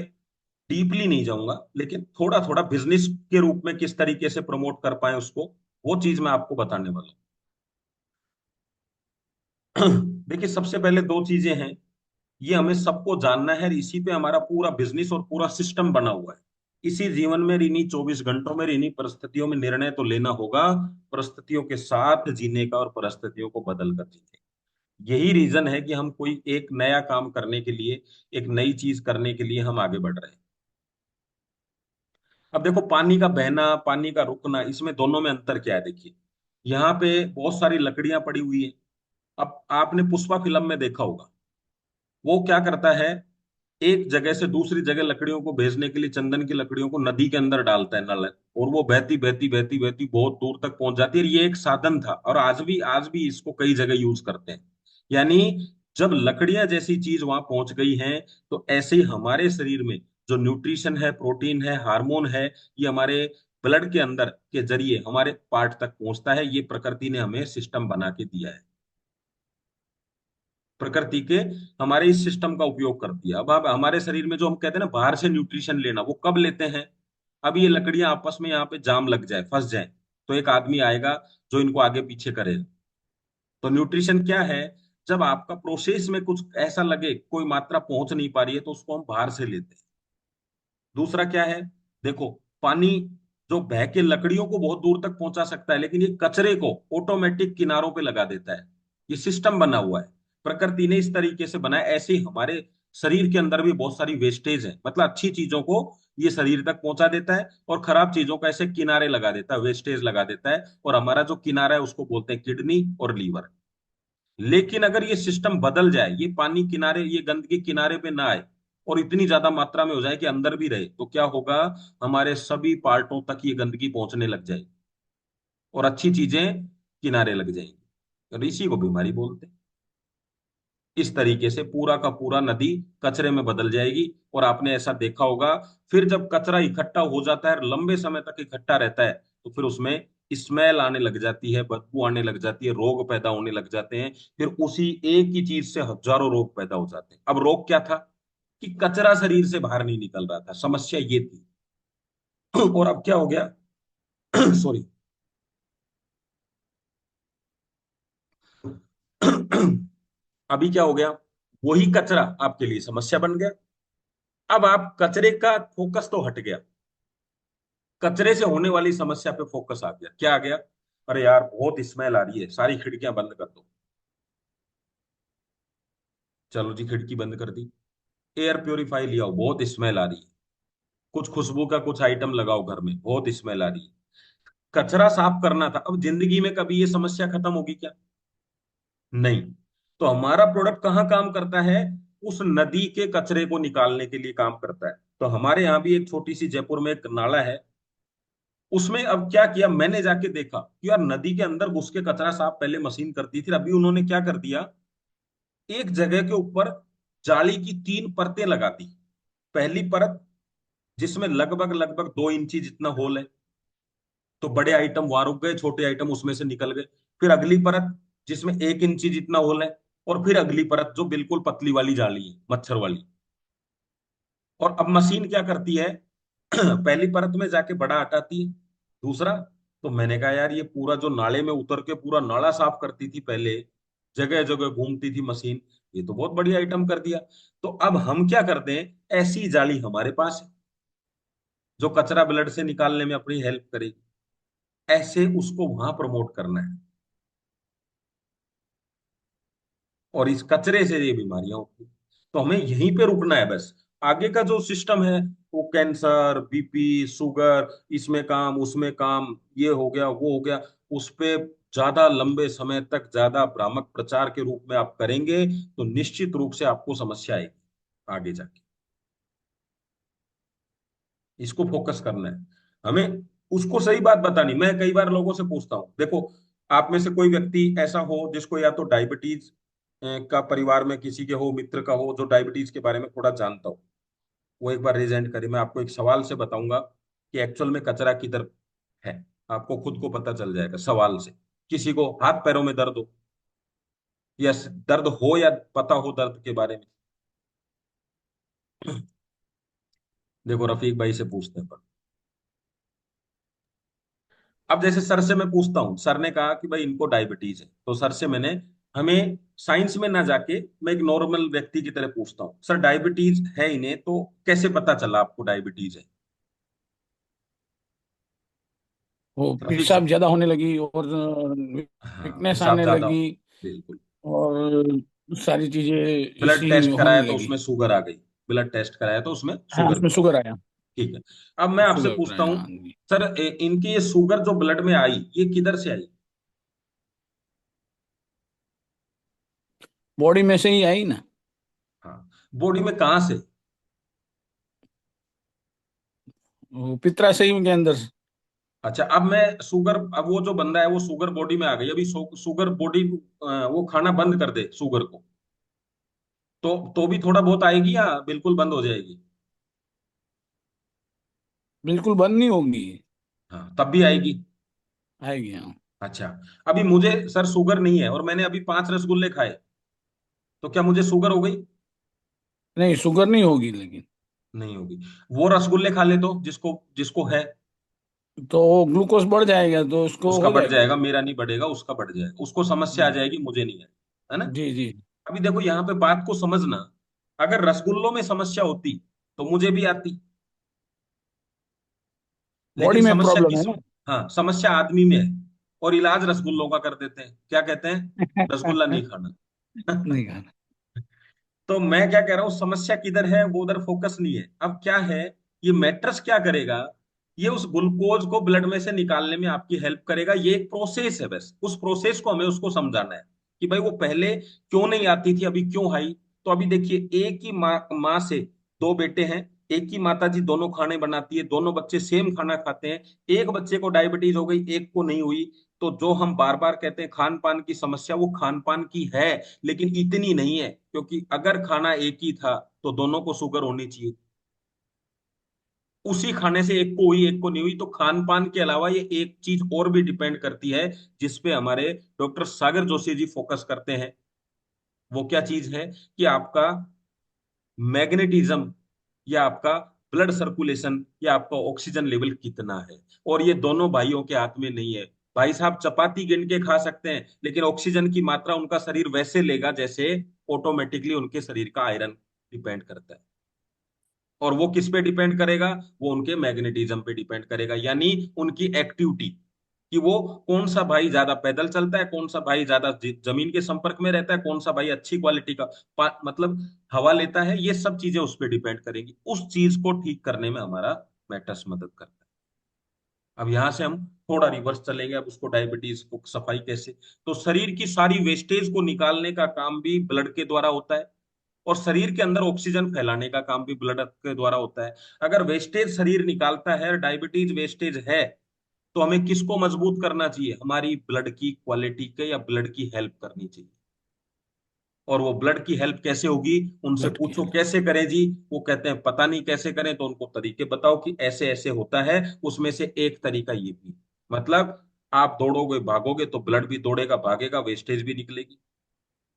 डीपली नहीं जाऊंगा, लेकिन थोड़ा थोड़ा बिजनेस के रूप में किस तरीके से प्रमोट कर पाए उसको, वो चीज मैं आपको बताने वाला हूं। देखिए, सबसे पहले दो चीजें हैं, ये हमें सबको जानना है, इसी पे हमारा पूरा बिजनेस और पूरा सिस्टम बना हुआ है। इसी जीवन में, इन्हीं 24 घंटों में, इन्हीं परिस्थितियों में निर्णय तो लेना होगा, परिस्थितियों के साथ जीने का और परिस्थितियों को बदल कर जीने का। यही रीजन है कि हम कोई एक नया काम करने के लिए, एक नई चीज करने के लिए हम आगे बढ़ रहे हैं। अब देखो, पानी का बहना, पानी का रुकना, इसमें दोनों में अंतर क्या है? देखिए, यहाँ पे बहुत सारी लकड़ियां पड़ी हुई है। अब आपने पुष्पा फिल्म में देखा होगा, वो क्या करता है, एक जगह से दूसरी जगह लकड़ियों को भेजने के लिए चंदन की लकड़ियों को नदी के अंदर डालता है, नल, और वो बहती बहती बहती बहती बहुत दूर तक पहुंच जाती है। ये एक साधन था, और आज भी इसको कई जगह यूज करते हैं। यानी जब लकड़ियां जैसी चीज वहां पहुंच गई हैं, तो ऐसे ही हमारे शरीर में जो न्यूट्रिशन है, प्रोटीन है, हार्मोन है, ये हमारे ब्लड के अंदर के जरिए हमारे पार्ट तक पहुंचता है। ये प्रकृति ने हमें सिस्टम बना के दिया है। प्रकृति के हमारे इस सिस्टम का उपयोग करती है। अब आप हमारे शरीर में जो हम कहते हैं ना बाहर से न्यूट्रिशन लेना, वो कब लेते हैं? अब ये लकड़ियां आपस में यहाँ पे जाम लग जाए, फंस जाए, तो एक आदमी आएगा जो इनको आगे पीछे करे। तो न्यूट्रिशन क्या है? जब आपका प्रोसेस में कुछ ऐसा लगे, कोई मात्रा पहुंच नहीं पा रही है, तो उसको हम बाहर से लेते हैं। दूसरा क्या है? देखो, पानी जो बह के लकड़ियों को बहुत दूर तक पहुंचा सकता है, लेकिन ये कचरे को ऑटोमेटिक किनारों पे लगा देता है। ये सिस्टम बना हुआ है, प्रकृति ने इस तरीके से बनाया। ऐसे ही हमारे शरीर के अंदर भी बहुत सारी वेस्टेज है, मतलब अच्छी चीजों को ये शरीर तक पहुंचा देता है, और खराब चीजों का ऐसे किनारे लगा देता है, वेस्टेज लगा देता है, और हमारा जो किनारा है उसको बोलते हैं किडनी और लीवर। लेकिन अगर ये सिस्टम बदल जाए, ये पानी किनारे, ये गंदगी किनारे पे ना आए, और इतनी ज्यादा मात्रा में हो जाए कि अंदर भी रहे, तो क्या होगा, हमारे सभी पार्टों तक ये गंदगी पहुंचने लग जाएगी, और अच्छी चीजें किनारे लग जाएंगी, और इसी को बीमारी बोलते हैं। इस तरीके से पूरा का पूरा नदी कचरे में बदल जाएगी। और आपने ऐसा देखा होगा, फिर जब कचरा इकट्ठा हो जाता है, लंबे समय तक इकट्ठा रहता है, तो फिर उसमें स्मेल आने लग जाती है, बदबू आने लग जाती है, रोग पैदा होने लग जाते हैं। फिर उसी एक ही चीज से हजारों रोग पैदा हो जाते हैं। अब रोग क्या था, कि कचरा शरीर से बाहर नहीं निकल रहा था, समस्या ये थी। और अब क्या हो गया, सॉरी, अभी क्या हो गया, वही कचरा आपके लिए समस्या बन गया। अब आप कचरे का फोकस तो हट गया, कचरे से होने वाली समस्या पे फोकस आ गया। क्या आ गया, अरे यार बहुत स्मेल आ रही है, सारी खिड़कियां बंद कर दो। चलो जी, खिड़की बंद कर दी। एयर प्योरीफाई लिया, बहुत स्मेल आ रही है। कुछ खुशबू का कुछ आइटम लगाओ घर में, बहुत स्मेल आ रही है। कचरा साफ करना था। अब जिंदगी में कभी ये समस्या खत्म होगी क्या? नहीं। तो हमारा प्रोडक्ट कहाँ काम करता है, उस नदी के कचरे को निकालने के लिए काम करता है। तो हमारे यहाँ भी एक छोटी सी जयपुर में एक नाला है, उसमें अब क्या किया, मैंने जाके देखा कि यार नदी के अंदर घुस के कचरा साफ पहले मशीन करती थी, अभी उन्होंने क्या कर दिया, एक जगह के ऊपर जाली की 3 परतें लगा दी। पहली परत जिसमें लगभग लगभग 2 इंची जितना होल है, तो बड़े आइटम वहां रुक गए, छोटे आइटम उसमें से निकल गए। फिर अगली परत जिसमें 1 इंची जितना होल है, और फिर अगली परत जो बिल्कुल पतली वाली जाली है, मच्छर वाली। और अब मशीन क्या करती है, पहली परत में जाके बड़ा हटाती है, दूसरा। तो मैंने कहा यार, ये पूरा जो नाले में उतर के पूरा नाला साफ करती थी पहले, जगह जगह घूमती थी मशीन, ये तो बहुत बढ़िया आइटम कर दिया। तो अब हम क्या करते हैं, ऐसी जाली हमारे पास है जो कचरा ब्लड से निकालने में अपनी हेल्प करेगी, ऐसे उसको वहां प्रमोट करना है, और इस कचरे से ये बीमारियां होती हैं। तो हमें यहीं पे रुकना है बस। आगे का जो सिस्टम है, वो कैंसर, बीपी, शुगर, इसमें काम उसमें काम, ये हो गया वो हो गया, उस पे ज्यादा लंबे समय तक ज्यादा भ्रामक प्रचार के रूप में आप करेंगे, तो निश्चित रूप से आपको समस्या आएगी आगे जाके। इसको फोकस करना है हमें, उसको सही बात बतानी। मैं कई बार लोगों से पूछता हूँ, देखो, आप में से कोई व्यक्ति ऐसा हो जिसको या तो डायबिटीज का, परिवार में किसी के हो, मित्र का हो, जो डायबिटीज के बारे में थोड़ा जानता हो, वो एक बार रेजेंट करे। मैं आपको एक सवाल से बताऊंगा कि एक्चुअल में कचरा किधर है, आपको खुद को पता चल जाएगा सवाल से। किसी को हाथ पैरों में दर्द हो, या दर्द हो या पता हो दर्द के बारे में, देखो रफीक भाई से पूछते हैं। अब जैसे सर से मैं पूछता हूँ, सर ने कहा कि भाई इनको डायबिटीज है, तो सर से मैंने, हमें साइंस में ना जाके मैं एक नॉर्मल व्यक्ति की तरह पूछता हूँ, सर डायबिटीज है इन्हें, तो कैसे पता चला आपको डायबिटीज है? वो रफीक पेशाब सर। ज्यादा होने लगी और हाँ, वीकनेस पेशाब आने ज्यादा लगी हो, बिल्कुल। और सारी चीजें ब्लड ऐसी टेस्ट होने कराया तो लगी। उसमें शुगर आ गई, ब्लड टेस्ट कराया तो उसमें हाँ, शुगर उसमें भी आ गई। शुगर आया। ठीक है। अब मैं आपसे शुगर पूछता आया, हूँ, हाँ जी। सर इनकी ये शुगर जो ब्लड में आई, ये किधर से आई? बॉडी में से ही आई ना। हाँ, बॉडी में कहाँ से? वो पित्ताशय के अंदर से। अच्छा, अब मैं शुगर, अब वो जो बंदा है वो शुगर बॉडी में आ गई, अभी शुगर बॉडी वो खाना बंद कर दे शुगर को, तो भी थोड़ा बहुत आएगी या बिल्कुल बंद हो जाएगी? बिल्कुल बंद नहीं होगी। हाँ, तब भी आएगी। आएगी, हाँ। अच्छा, अभी मुझे सर शुगर नहीं है, और मैंने अभी 5 रसगुल्ले खाए, तो क्या मुझे शुगर हो गई? नहीं, शुगर नहीं होगी लेकिन। नहीं होगी। वो रसगुल्ले खा ले तो, जिसको जिसको है, तो ग्लूकोज बढ़ जाएगा तो उसको उसका हो बढ़ जाएगी। जाएगा, मेरा नहीं बढ़ेगा, उसका बढ़ जाएगा, उसको समस्या आ हम्म, जाएगी, मुझे नहीं है ना? जी जी। अभी देखो यहाँ पे बात को समझना, अगर रसगुल्लों में समस्या होती तो मुझे भी आती, लेकिन बॉडी में समस्या प्रॉब्लम है किस, ना। हाँ, समस्या आदमी में है, और इलाज रसगुल्लों का कर देते हैं, क्या कहते हैं, रसगुल्ला नहीं खाना। नहीं खाना। तो मैं क्या कह रहा हूँ, समस्या किधर है वो उधर फोकस नहीं है। अब क्या है, ये मैट्रस क्या करेगा, ये उस ग्लूकोज को ब्लड में से निकालने में आपकी हेल्प करेगा। ये एक प्रोसेस है, बस उस प्रोसेस को हमें उसको समझाना है कि भाई वो पहले क्यों नहीं आती थी, अभी क्यों आई। तो अभी देखिए, एक ही माँ से दो बेटे हैं, एक ही माता जी दोनों खाने बनाती है, दोनों बच्चे सेम खाना खाते हैं, एक बच्चे को डायबिटीज हो गई, एक को नहीं हुई। तो जो हम बार बार कहते हैं खान पान की समस्या, वो खान पान की है, लेकिन इतनी नहीं है, क्योंकि अगर खाना एक ही था तो दोनों को शुगर होनी चाहिए। उसी खाने से एक को हुई, एक को नहीं हुई। तो खान पान के अलावा ये एक चीज और भी डिपेंड करती है, जिसपे हमारे डॉक्टर सागर जोशी जी फोकस करते हैं। वो क्या चीज है कि आपका मैग्नेटिज्म, या आपका ब्लड सर्कुलेशन, या आपका ऑक्सीजन लेवल कितना है। और ये दोनों भाइयों के हाथ में नहीं है। भाई साहब चपाती गिन के खा सकते हैं, लेकिन ऑक्सीजन की मात्रा उनका शरीर वैसे लेगा जैसे ऑटोमेटिकली उनके शरीर का आयरन डिपेंड करता है। और वो किस पे डिपेंड करेगा, वो उनके मैग्नेटिज्म पे डिपेंड करेगा, यानी उनकी एक्टिविटी, कि वो कौन सा भाई ज्यादा पैदल चलता है, कौन सा भाई ज्यादा जमीन के संपर्क में रहता है, कौन सा भाई अच्छी क्वालिटी का मतलब हवा लेता है। ये सब चीजें उस पर डिपेंड करेंगी। उस चीज को ठीक करने में हमारा मैट्रेस मदद करता है। अब यहां से हम थोड़ा रिवर्स चलेंगे, अब उसको डायबिटीज को सफाई कैसे। तो शरीर की सारी वेस्टेज को निकालने का काम भी ब्लड के द्वारा होता है, और शरीर के अंदर ऑक्सीजन फैलाने का काम भी ब्लड के द्वारा होता है। अगर वेस्टेज शरीर निकालता है, डायबिटीज वेस्टेज है, तो हमें किसको मजबूत करना चाहिए, हमारी ब्लड की क्वालिटी के, या ब्लड की हेल्प करनी चाहिए। और वो ब्लड की हेल्प कैसे होगी, उनसे ब्लड की पूछो हेल्प। कैसे करें जी। वो कहते हैं पता नहीं कैसे करें, तो उनको तरीके बताओ कि ऐसे ऐसे होता है। उसमें से एक तरीका ये भी, मतलब आप दौड़ोगे भागोगे तो ब्लड भी दौड़ेगा भागेगा, वेस्टेज भी निकलेगी।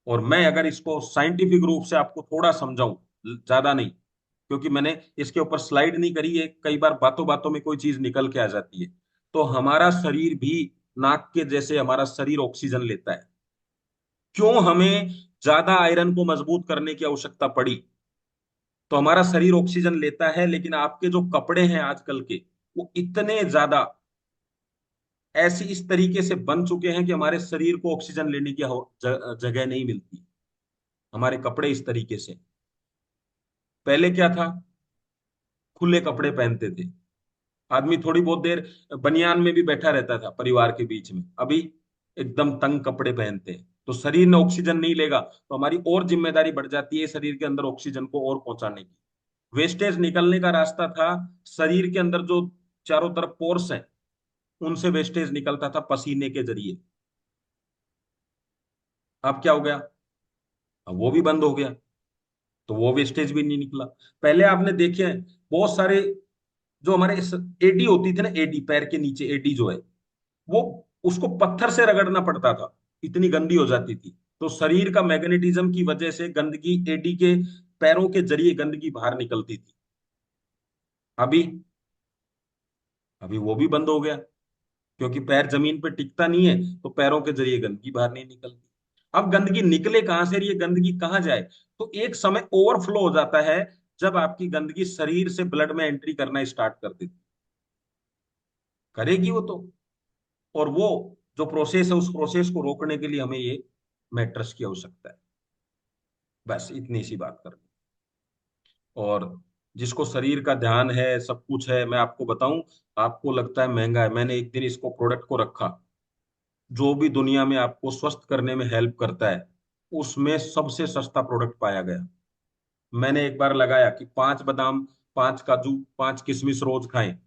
और मैं अगर इसको साइंटिफिक रूप से आपको थोड़ा समझाऊं, ज्यादा नहीं, क्योंकि मैंने इसके ऊपर स्लाइड नहीं करी है, कई बार बातों बातों में कोई चीज निकल के आ जाती है। तो हमारा शरीर भी नाक के जैसे हमारा शरीर ऑक्सीजन लेता है। क्यों हमें ज्यादा आयरन को मजबूत करने की आवश्यकता पड़ी, तो हमारा शरीर ऑक्सीजन लेता है, लेकिन आपके जो कपड़े हैं आजकल के, वो इतने ज्यादा ऐसी इस तरीके से बन चुके हैं कि हमारे शरीर को ऑक्सीजन लेने की जगह नहीं मिलती। हमारे कपड़े इस तरीके से, पहले क्या था, खुले कपड़े पहनते थे, आदमी थोड़ी बहुत देर बनियान में भी बैठा रहता था परिवार के बीच में। अभी एकदम तंग कपड़े पहनते हैं, तो शरीर ने ऑक्सीजन नहीं लेगा, तो हमारी और जिम्मेदारी बढ़ जाती है शरीर के अंदर ऑक्सीजन को और पहुंचाने की। वेस्टेज निकलने का रास्ता था, शरीर के अंदर जो चारों तरफ पोर्स हैं, उनसे वेस्टेज निकलता था पसीने के जरिए। अब क्या हो गया, अब वो भी बंद हो गया, तो वो वेस्टेज भी नहीं निकला। पहले आपने देखे हैं बहुत सारे, जो हमारे एडी होती थी ना, एडी पैर के नीचे एडी जो है, वो उसको पत्थर से रगड़ना पड़ता था, इतनी गंदी हो जाती थी। तो शरीर का मैग्नेटिज्म की वजह से गंदगी एडी के पैरों के जरिए गंदगी बाहर निकलती थी। अभी अभी वो भी बंद हो गया, क्योंकि पैर जमीन पे टिकता नहीं है, तो पैरों के जरिए गंदगी बाहर नहीं निकलती। अब गंदगी निकले कहां से, ये गंदगी कहाँ जाए। तो एक समय ओवरफ्लो हो जाता है, जब आपकी गंदगी शरीर से ब्लड में एंट्री करना स्टार्ट कर देती, करेगी वो तो। और वो जो प्रोसेस है, उस प्रोसेस को रोकने के लिए हमें ये मैट्रस की आवश्यकता है। बस इतनी सी बात कर। और जिसको शरीर का ध्यान है, सब कुछ है, मैं आपको बताऊं, आपको लगता है महंगा है, मैंने एक दिन इसको प्रोडक्ट को रखा, जो भी दुनिया में आपको स्वस्थ करने में हेल्प करता है, उसमें सबसे सस्ता प्रोडक्ट पाया गया। मैंने एक बार लगाया कि 5 बादाम, 5 काजू, 5 किशमिश रोज खाएं,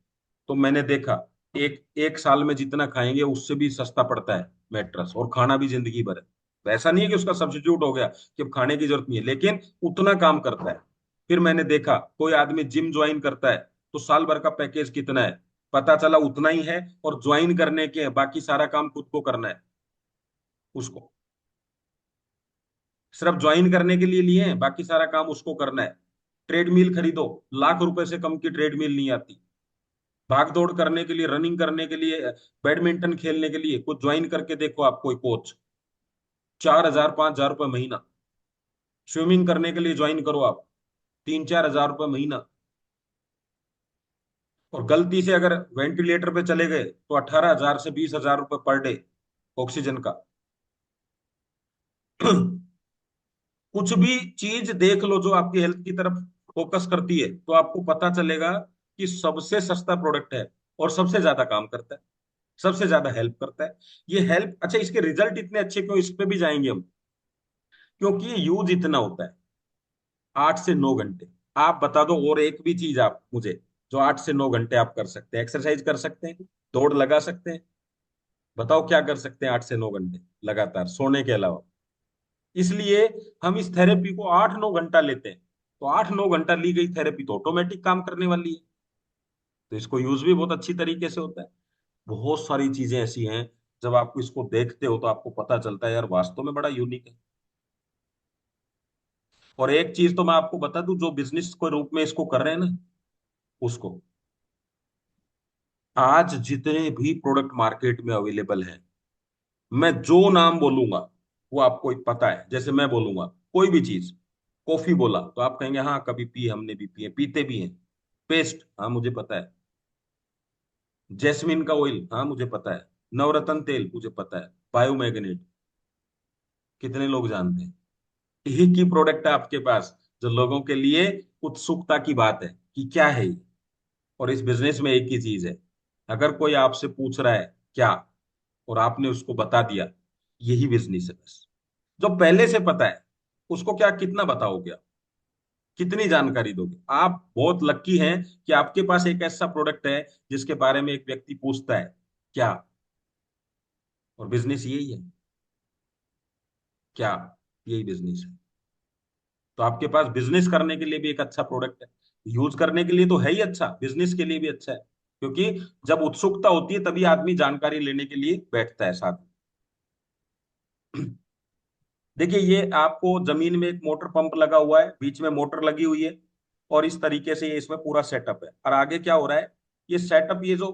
तो मैंने देखा एक एक साल में जितना खाएंगे उससे भी सस्ता पड़ता है मैट्रेस, और खाना भी जिंदगी भर है। ऐसा नहीं है कि उसका सब्स्टिट्यूट हो गया कि अब खाने की जरूरत नहीं है, लेकिन उतना काम करता है। फिर मैंने देखा कोई आदमी जिम ज्वाइन करता है, तो साल भर का पैकेज कितना है, पता चला उतना ही है, और ज्वाइन करने के बाकी सारा काम खुद को करना है उसको। सिर्फ ज्वाइन करने के लिए लिए हैं, बाकी सारा काम उसको करना है। ट्रेडमिल खरीदो, लाख रुपए से कम की ट्रेडमिल नहीं आती। भाग दौड़ करने के लिए, रनिंग करने के लिए, बैडमिंटन खेलने के लिए कुछ ज्वाइन करके देखो आप, कोई कोच, 4,000 5,000 रुपये महीना। स्विमिंग करने के लिए ज्वाइन करो आप, 3 4 हज़ार रुपये महीना। और गलती से अगर वेंटिलेटर पे चले गए, तो 18,000 से 20,000 रुपये पर डे ऑक्सीजन का। कुछ भी चीज देख लो जो आपकी हेल्थ की तरफ फोकस करती है, तो आपको पता चलेगा कि सबसे सस्ता प्रोडक्ट है और सबसे ज्यादा काम करता है, सबसे ज्यादा हेल्प करता है। ये हेल्प, अच्छा इसके रिजल्ट इतने अच्छे क्यों, इस पे भी जाएंगे हम। क्योंकि ये यूज इतना होता है, 8 से 9 घंटे। आप बता दो और एक भी चीज आप मुझे, जो 8 से 9 घंटे आप कर सकते हैं। एक्सरसाइज कर सकते हैं, दौड़ लगा सकते हैं, बताओ क्या कर सकते हैं 8 से 9 घंटे लगातार सोने के अलावा। इसलिए हम इस थेरेपी को 8-9 घंटा लेते हैं। तो 8-9 घंटा ली गई थेरेपी तो ऑटोमेटिक काम करने वाली है। तो इसको यूज भी बहुत अच्छी तरीके से होता है। बहुत सारी चीजें ऐसी हैं, जब आपको इसको देखते हो तो आपको पता चलता है यार वास्तव में बड़ा यूनिक है। और एक चीज तो मैं आपको बता दूं, जो बिजनेस के रूप में इसको कर रहे हैं ना, उसको, आज जितने भी प्रोडक्ट मार्केट में अवेलेबल हैं, मैं जो नाम बोलूंगा वो आपको पता है। जैसे मैं बोलूंगा कोई भी चीज, कॉफी बोला तो आप कहेंगे हाँ कभी पी, हमने भी पिए, पीते भी हैं। पेस्ट, हाँ मुझे पता है। जैस्मिन का ऑयल, हाँ मुझे पता है। नवरत्न तेल, मुझे पता है। बायोमैग्नेट, कितने लोग जानते हैं। एक ही प्रोडक्ट है आपके पास जो लोगों के लिए उत्सुकता की बात है कि क्या है ये। और इस बिजनेस में एक ही चीज है, अगर कोई आपसे पूछ रहा है क्या, और आपने उसको बता दिया, यही बिजनेस है बस। जो पहले से पता है उसको क्या कितना बताओगे आप, कितनी जानकारी दोगे आप। बहुत लकी हैं कि आपके पास एक ऐसा प्रोडक्ट है जिसके बारे में एक व्यक्ति पूछता है क्या। और बिजनेस यही है, क्या, यही बिजनेस है। तो आपके पास बिजनेस करने के लिए भी एक अच्छा प्रोडक्ट है, यूज करने के लिए तो है ही अच्छा, बिजनेस के लिए भी अच्छा है। क्योंकि जब उत्सुकता होती है तभी आदमी जानकारी लेने के लिए बैठता है साथ में। देखिए ये आपको जमीन में एक मोटर पंप लगा हुआ है, बीच में मोटर लगी हुई है, और इस तरीके से ये इसमें पूरा सेटअप है। और आगे क्या हो रहा है, ये सेटअप, ये जो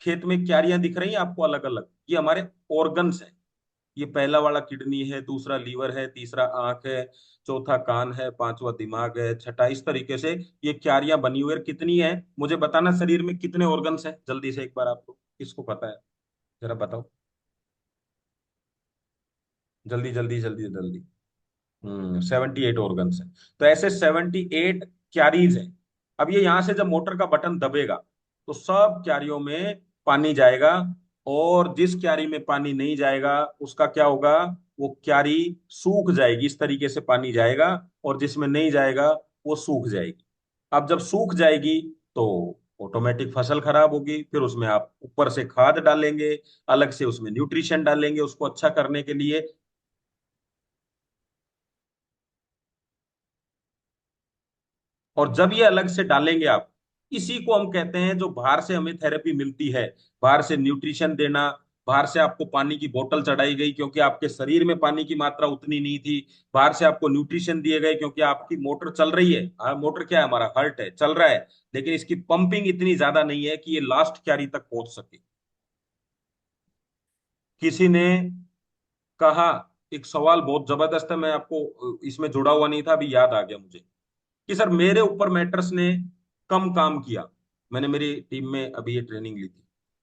खेत में क्यारियां दिख रही हैं आपको अलग अलग, ये हमारे ऑर्गन्स हैं। ये पहला वाला किडनी है, दूसरा लीवर है, तीसरा आंख है, चौथा कान है, पांचवा दिमाग है, छठा, इस तरीके से ये क्यारियां बनी हुई है। कितनी है मुझे बताना, शरीर में कितने ऑर्गन्स हैं जल्दी से एक बार, आपको किसको पता है, जरा बताओ, जल्दी जल्दी जल्दी जल्दी। 78 ऑर्गन्स हैं। तो ऐसे 78 क्यारीज हैं। अब ये यहां से जब मोटर का बटन दबेगा तो सब क्यारियों में पानी जाएगा, और जिस क्यारी में पानी नहीं जाएगा उसका क्या होगा, वो क्यारी सूख जाएगी। इस तरीके से पानी जाएगा, और जिसमें नहीं जाएगा वो सूख जाएगी। अब जब सूख जाएगी तो ऑटोमेटिक फसल खराब होगी। फिर उसमें आप ऊपर से खाद डालेंगे, अलग से उसमें न्यूट्रिशन डालेंगे उसको अच्छा करने के लिए। और जब ये अलग से डालेंगे आप, इसी को हम कहते हैं, जो बाहर से हमें थेरेपी मिलती है, बाहर से न्यूट्रिशन देना, बाहर से आपको पानी की बोतल चढ़ाई गई क्योंकि आपके शरीर में पानी की मात्रा उतनी नहीं थी, बाहर से आपको न्यूट्रिशन दिए गए क्योंकि आपकी मोटर चल रही है। मोटर क्या है, हमारा हार्ट है, चल रहा है, लेकिन इसकी पंपिंग इतनी ज्यादा नहीं है कि ये लास्ट क्यारी तक पहुंच सके। किसी ने कहा, एक सवाल बहुत जबरदस्त है, मैं आपको इसमें जुड़ा हुआ नहीं था, अभी याद आ गया मुझे, कि सर मेरे ऊपर मैट्रेस ने कम काम किया। मैंने मेरी टीम में अभी ये ट्रेनिंग ली थी।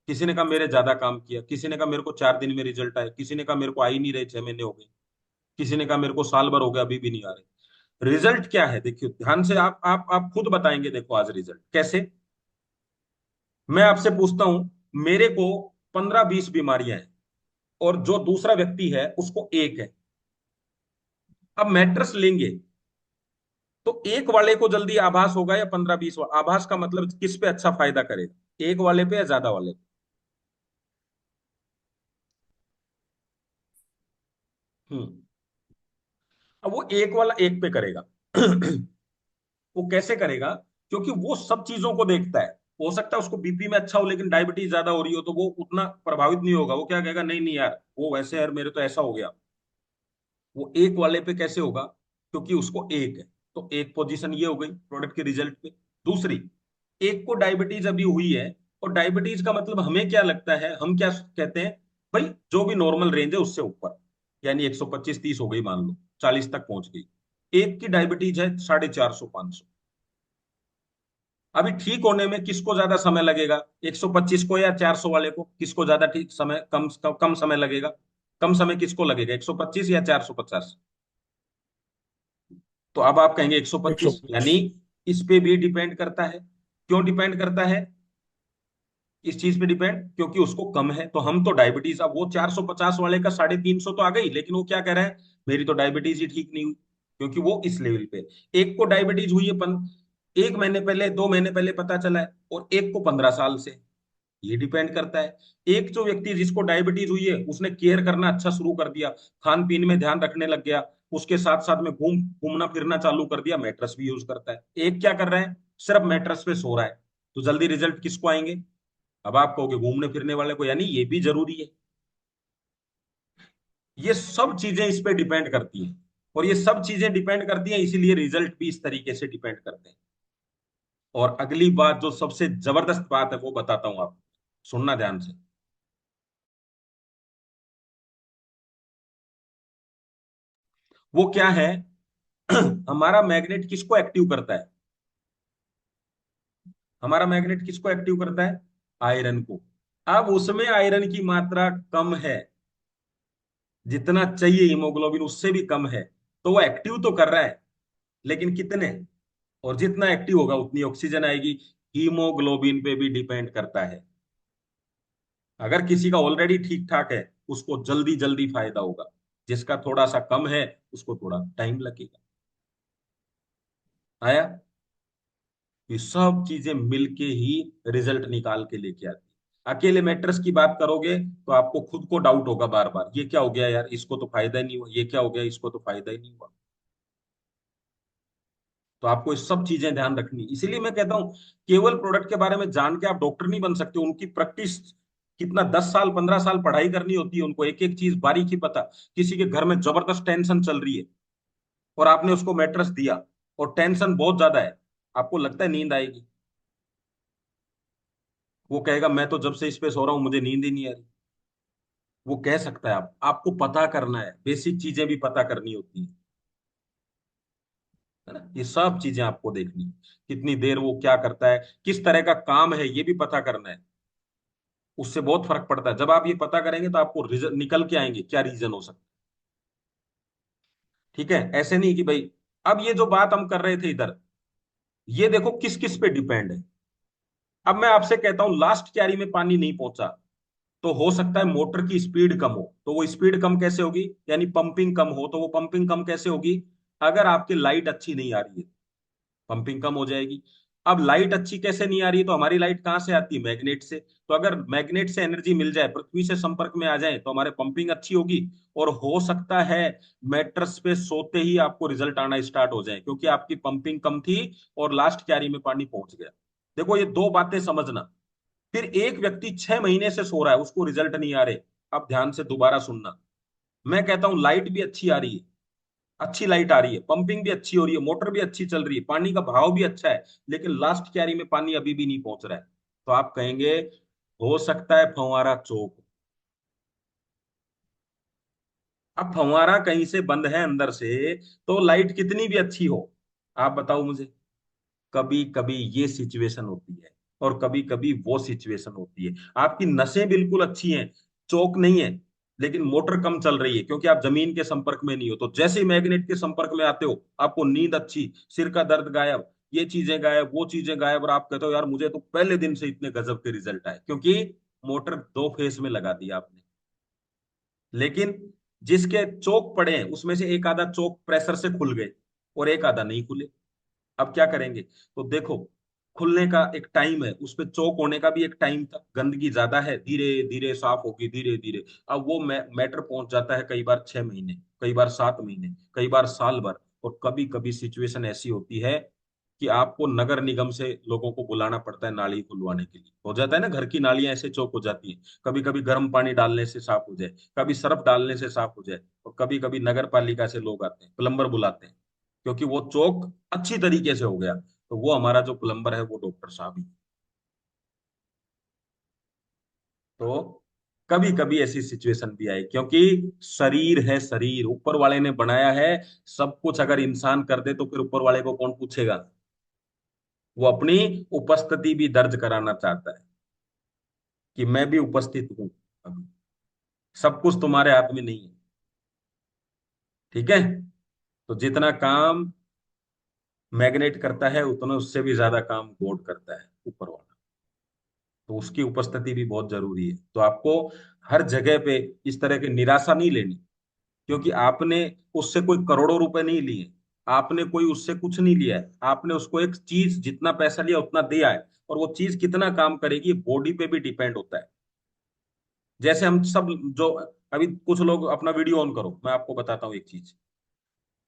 किसी ने कहा मेरे ज्यादा काम किया, किसी ने कहा मेरे को 4 दिन में रिजल्ट आए, किसी ने कहा मेरे को आ ही नहीं रहे, 6 महीने हो गए, किसी ने कहा मेरे को साल भर हो गया अभी भी नहीं आ रहे। रिजल्ट क्या है देखियो ध्यान से, आप खुद बताएंगे, देखो आज रिजल्ट कैसे। मैं आपसे पूछता हूं, मेरे को 15-20 बीमारियां हैं, और जो दूसरा व्यक्ति है उसको एक है। अब मैट्रेस लेंगे तो एक वाले को जल्दी आभास होगा या 15-20, आभास का मतलब किस पे अच्छा फायदा करेगा, एक वाले पे या ज्यादा वाले पे। हम्म। अब वो एक वाला एक पे करेगा। वो कैसे करेगा, क्योंकि वो सब चीजों को देखता है। हो सकता है उसको बीपी में अच्छा हो लेकिन डायबिटीज ज्यादा हो रही हो, तो वो उतना प्रभावित नहीं होगा। वो क्या कहेगा, नहीं नहीं यार वो वैसे यार मेरे तो ऐसा हो गया। वो एक वाले पे कैसे होगा, क्योंकि उसको एक है। तो एक पोजीशन ये हो गई प्रोडक्ट के रिजल्ट पे। दूसरी, एक को डायबिटीज अभी हुई है, और डायबिटीज का मतलब हमें क्या लगता है, हम क्या कहते हैं, भाई जो भी नॉर्मल रेंज है उससे ऊपर, यानी 125-30 हो गई मान लो, 40 तक पहुंच गई। एक की डायबिटीज है 450-500। अभी ठीक होने में किसको ज्यादा समय लगेगा, 125 को या 400 वाले को, किसको ज्यादा ठीक समय, कम कम समय लगेगा। कम समय किसको लगेगा, 125 या 450। तो अब आप कहेंगे 125, 125। यानी इस पे भी डिपेंड करता है क्यों डिपेंड करता है इस चीज पे डिपेंड? क्योंकि उसको कम है। तो हम तो डायबिटीज, अब वो 450 वाले का 350 तो आ गई, लेकिन वो क्या कह रहा है, मेरी तो डायबिटीज ही ठीक नहीं हुई, क्योंकि वो इस लेवल पे। एक को डायबिटीज हुई है 1 महीने पहले, 2 महीने पहले पता चला है, और एक को 15 साल से। ये डिपेंड करता है। एक जो व्यक्ति जिसको डायबिटीज हुई है, उसने केयर करना अच्छा शुरू कर दिया, खान पीन में ध्यान रखने लग गया, उसके साथ साथ में घूमना फिरना चालू कर दिया, मैट्रेस भी यूज करता है। एक क्या कर रहा है, सिर्फ मैट्रेस पे सो रहा है। तो जल्दी रिजल्ट किसको आएंगे? अब आप कहोगे घूमने फिरने वाले को, यानी ये भी जरूरी है। ये सब चीजें इस पे डिपेंड करती हैं, और ये सब चीजें डिपेंड करती हैं, इसीलिए रिजल्ट भी इस तरीके से डिपेंड करते हैं। और अगली बात, जो सबसे जबरदस्त बात है, वो बताता हूं आपको, सुनना ध्यान से। वो क्या है? हमारा मैग्नेट किसको एक्टिव करता है? हमारा मैग्नेट किसको एक्टिव करता है? आयरन को। अब उसमें आयरन की मात्रा कम है, जितना चाहिए हीमोग्लोबिन उससे भी कम है। तो वो एक्टिव तो कर रहा है, लेकिन कितने? और जितना एक्टिव होगा उतनी ऑक्सीजन आएगी। हीमोग्लोबिन पे भी डिपेंड करता है। अगर किसी का ऑलरेडी ठीक ठाक है, उसको जल्दी जल्दी फायदा होगा। जिसका थोड़ा सा कम है, उसको थोड़ा टाइम लगेगा। आया? ये सब चीजें मिलके ही रिजल्ट निकाल के लेके आती है। अकेले मैट्रेस की बात करोगे तो आपको खुद को डाउट होगा बार बार, ये क्या हो गया यार, इसको तो फायदा ही नहीं हुआ, ये क्या हो गया, इसको तो फायदा ही नहीं हुआ। तो आपको ये सब चीजें ध्यान रखनी, इसीलिए मैं कहता हूं, केवल प्रोडक्ट के बारे में जान के आप डॉक्टर नहीं बन सकते। उनकी प्रैक्टिस कितना, 10 साल 15 साल पढ़ाई करनी होती है उनको, एक एक चीज बारीकी पता। किसी के घर में जबरदस्त टेंशन चल रही है, और आपने उसको मैट्रेस दिया, और टेंशन बहुत ज्यादा है, आपको लगता है नींद आएगी? वो कहेगा मैं तो जब से इस पे सो रहा हूं मुझे नींद ही नहीं आ रही। वो कह सकता है। आपको पता करना है, बेसिक चीजें भी पता करनी होती है ना। ये सब चीजें आपको देखनी है, कितनी देर वो क्या करता है, किस तरह का काम है, ये भी पता करना है। उससे बहुत फर्क पड़ता है। जब आप ये पता करेंगे तो आपको निकल के आएंगे क्या रीजन हो सकता है। ठीक है? ऐसे नहीं कि भाई, अब ये जो बात हम कर रहे थे इधर, ये देखो किस किस पे डिपेंड है। अब मैं आपसे कहता हूं लास्ट क्यारी में पानी नहीं पहुंचा, तो हो सकता है मोटर की स्पीड कम हो। तो वो स्पीड कम कैसे होगी, यानी पंपिंग कम हो, तो वो पंपिंग कम कैसे होगी? अगर आपकी लाइट अच्छी नहीं आ रही है, पंपिंग कम हो जाएगी। अब लाइट अच्छी कैसे नहीं आ रही है, तो हमारी लाइट कहाँ से आती है? मैग्नेट से। तो अगर मैग्नेट से एनर्जी मिल जाए, पृथ्वी से संपर्क में आ जाए, तो हमारे पंपिंग अच्छी होगी। और हो सकता है मैट्रेस पे सोते ही आपको रिजल्ट आना स्टार्ट हो जाए, क्योंकि आपकी पंपिंग कम थी और लास्ट क्यारी में पानी पहुंच गया। देखो ये दो बातें समझना। फिर एक व्यक्ति 6 महीने से सो रहा है, उसको रिजल्ट नहीं आ रहे। अब ध्यान से दोबारा सुनना। मैं कहता हूं लाइट भी अच्छी आ रही है, अच्छी लाइट आ रही है, पंपिंग भी अच्छी हो रही है, मोटर भी अच्छी चल रही है, पानी का भाव भी अच्छा है, लेकिन लास्ट क्यारी में पानी अभी भी नहीं पहुंच रहा है। तो आप कहेंगे हो सकता है फंवारा चोक। अब फंवारा कहीं से बंद है अंदर से, तो लाइट कितनी भी अच्छी हो, आप बताओ मुझे। कभी कभी ये सिचुएशन होती है, और कभी कभी वो सिचुएशन होती है। आपकी नसें बिल्कुल अच्छी हैं, चोक नहीं है, लेकिन मोटर कम चल रही है, क्योंकि आप जमीन के संपर्क में नहीं हो। तो जैसे ही मैग्नेट के संपर्क में आते हो, आपको नींद अच्छी, सिर का दर्द गायब, ये चीजें गायब, वो चीजें गायब, और आप कहते हो यार मुझे तो पहले दिन से इतने गजब के रिजल्ट आए, क्योंकि मोटर दो फेस में लगा दी आपने। लेकिन जिसके चोक पड़े हैं, उसमें से एक आधा चोक प्रेशर से खुल गए, और एक आधा नहीं खुले। अब क्या करेंगे? तो देखो, खुलने का एक टाइम है, उस पे चौक होने का भी एक टाइम था। गंदगी ज्यादा है, धीरे धीरे साफ होगी, धीरे धीरे। अब वो मैटर पहुंच जाता है कई बार 6 महीने, कई बार 7 महीने, कई बार साल भर। और कभी कभी सिचुएशन ऐसी होती है कि आपको नगर निगम से लोगों को बुलाना पड़ता है नाली खुलवाने के लिए। हो जाता है ना, घर की नालियां ऐसे चौक हो जाती हैं। कभी कभी गर्म पानी डालने से साफ हो जाए, कभी सर्फ डालने से साफ हो जाए, और कभी कभी नगर पालिका से लोग आते हैं, प्लम्बर बुलाते हैं, क्योंकि वो चौक अच्छी तरीके से हो गया। तो वो हमारा जो प्लम्बर है वो डॉक्टर साहब ही। तो कभी कभी ऐसी सिचुएशन भी आई, क्योंकि शरीर है, शरीर ऊपर वाले ने बनाया है। सब कुछ अगर इंसान कर दे, तो फिर ऊपर वाले को कौन पूछेगा? वो अपनी उपस्थिति भी दर्ज कराना चाहता है कि मैं भी उपस्थित हूं। अभी सब कुछ तुम्हारे हाथ में नहीं है। ठीक है? तो जितना काम मैग्नेट करता है, उतना उससे भी ज्यादा काम गॉड करता है। ऊपर वाला। तो उसकी उपस्थिति भी बहुत जरूरी है। तो आपको हर जगह पे इस तरह की निराशा नहीं लेनी, क्योंकि आपने उससे कोई करोड़ों रुपए नहीं लिए, आपने कोई उससे कुछ नहीं लिया है, आपने उसको एक चीज जितना पैसा लिया उतना दिया है, और वो चीज कितना काम करेगी बॉडी पे भी डिपेंड होता है। जैसे हम सब जो, अभी कुछ लोग अपना वीडियो ऑन करो, मैं आपको बताता हूँ एक चीज।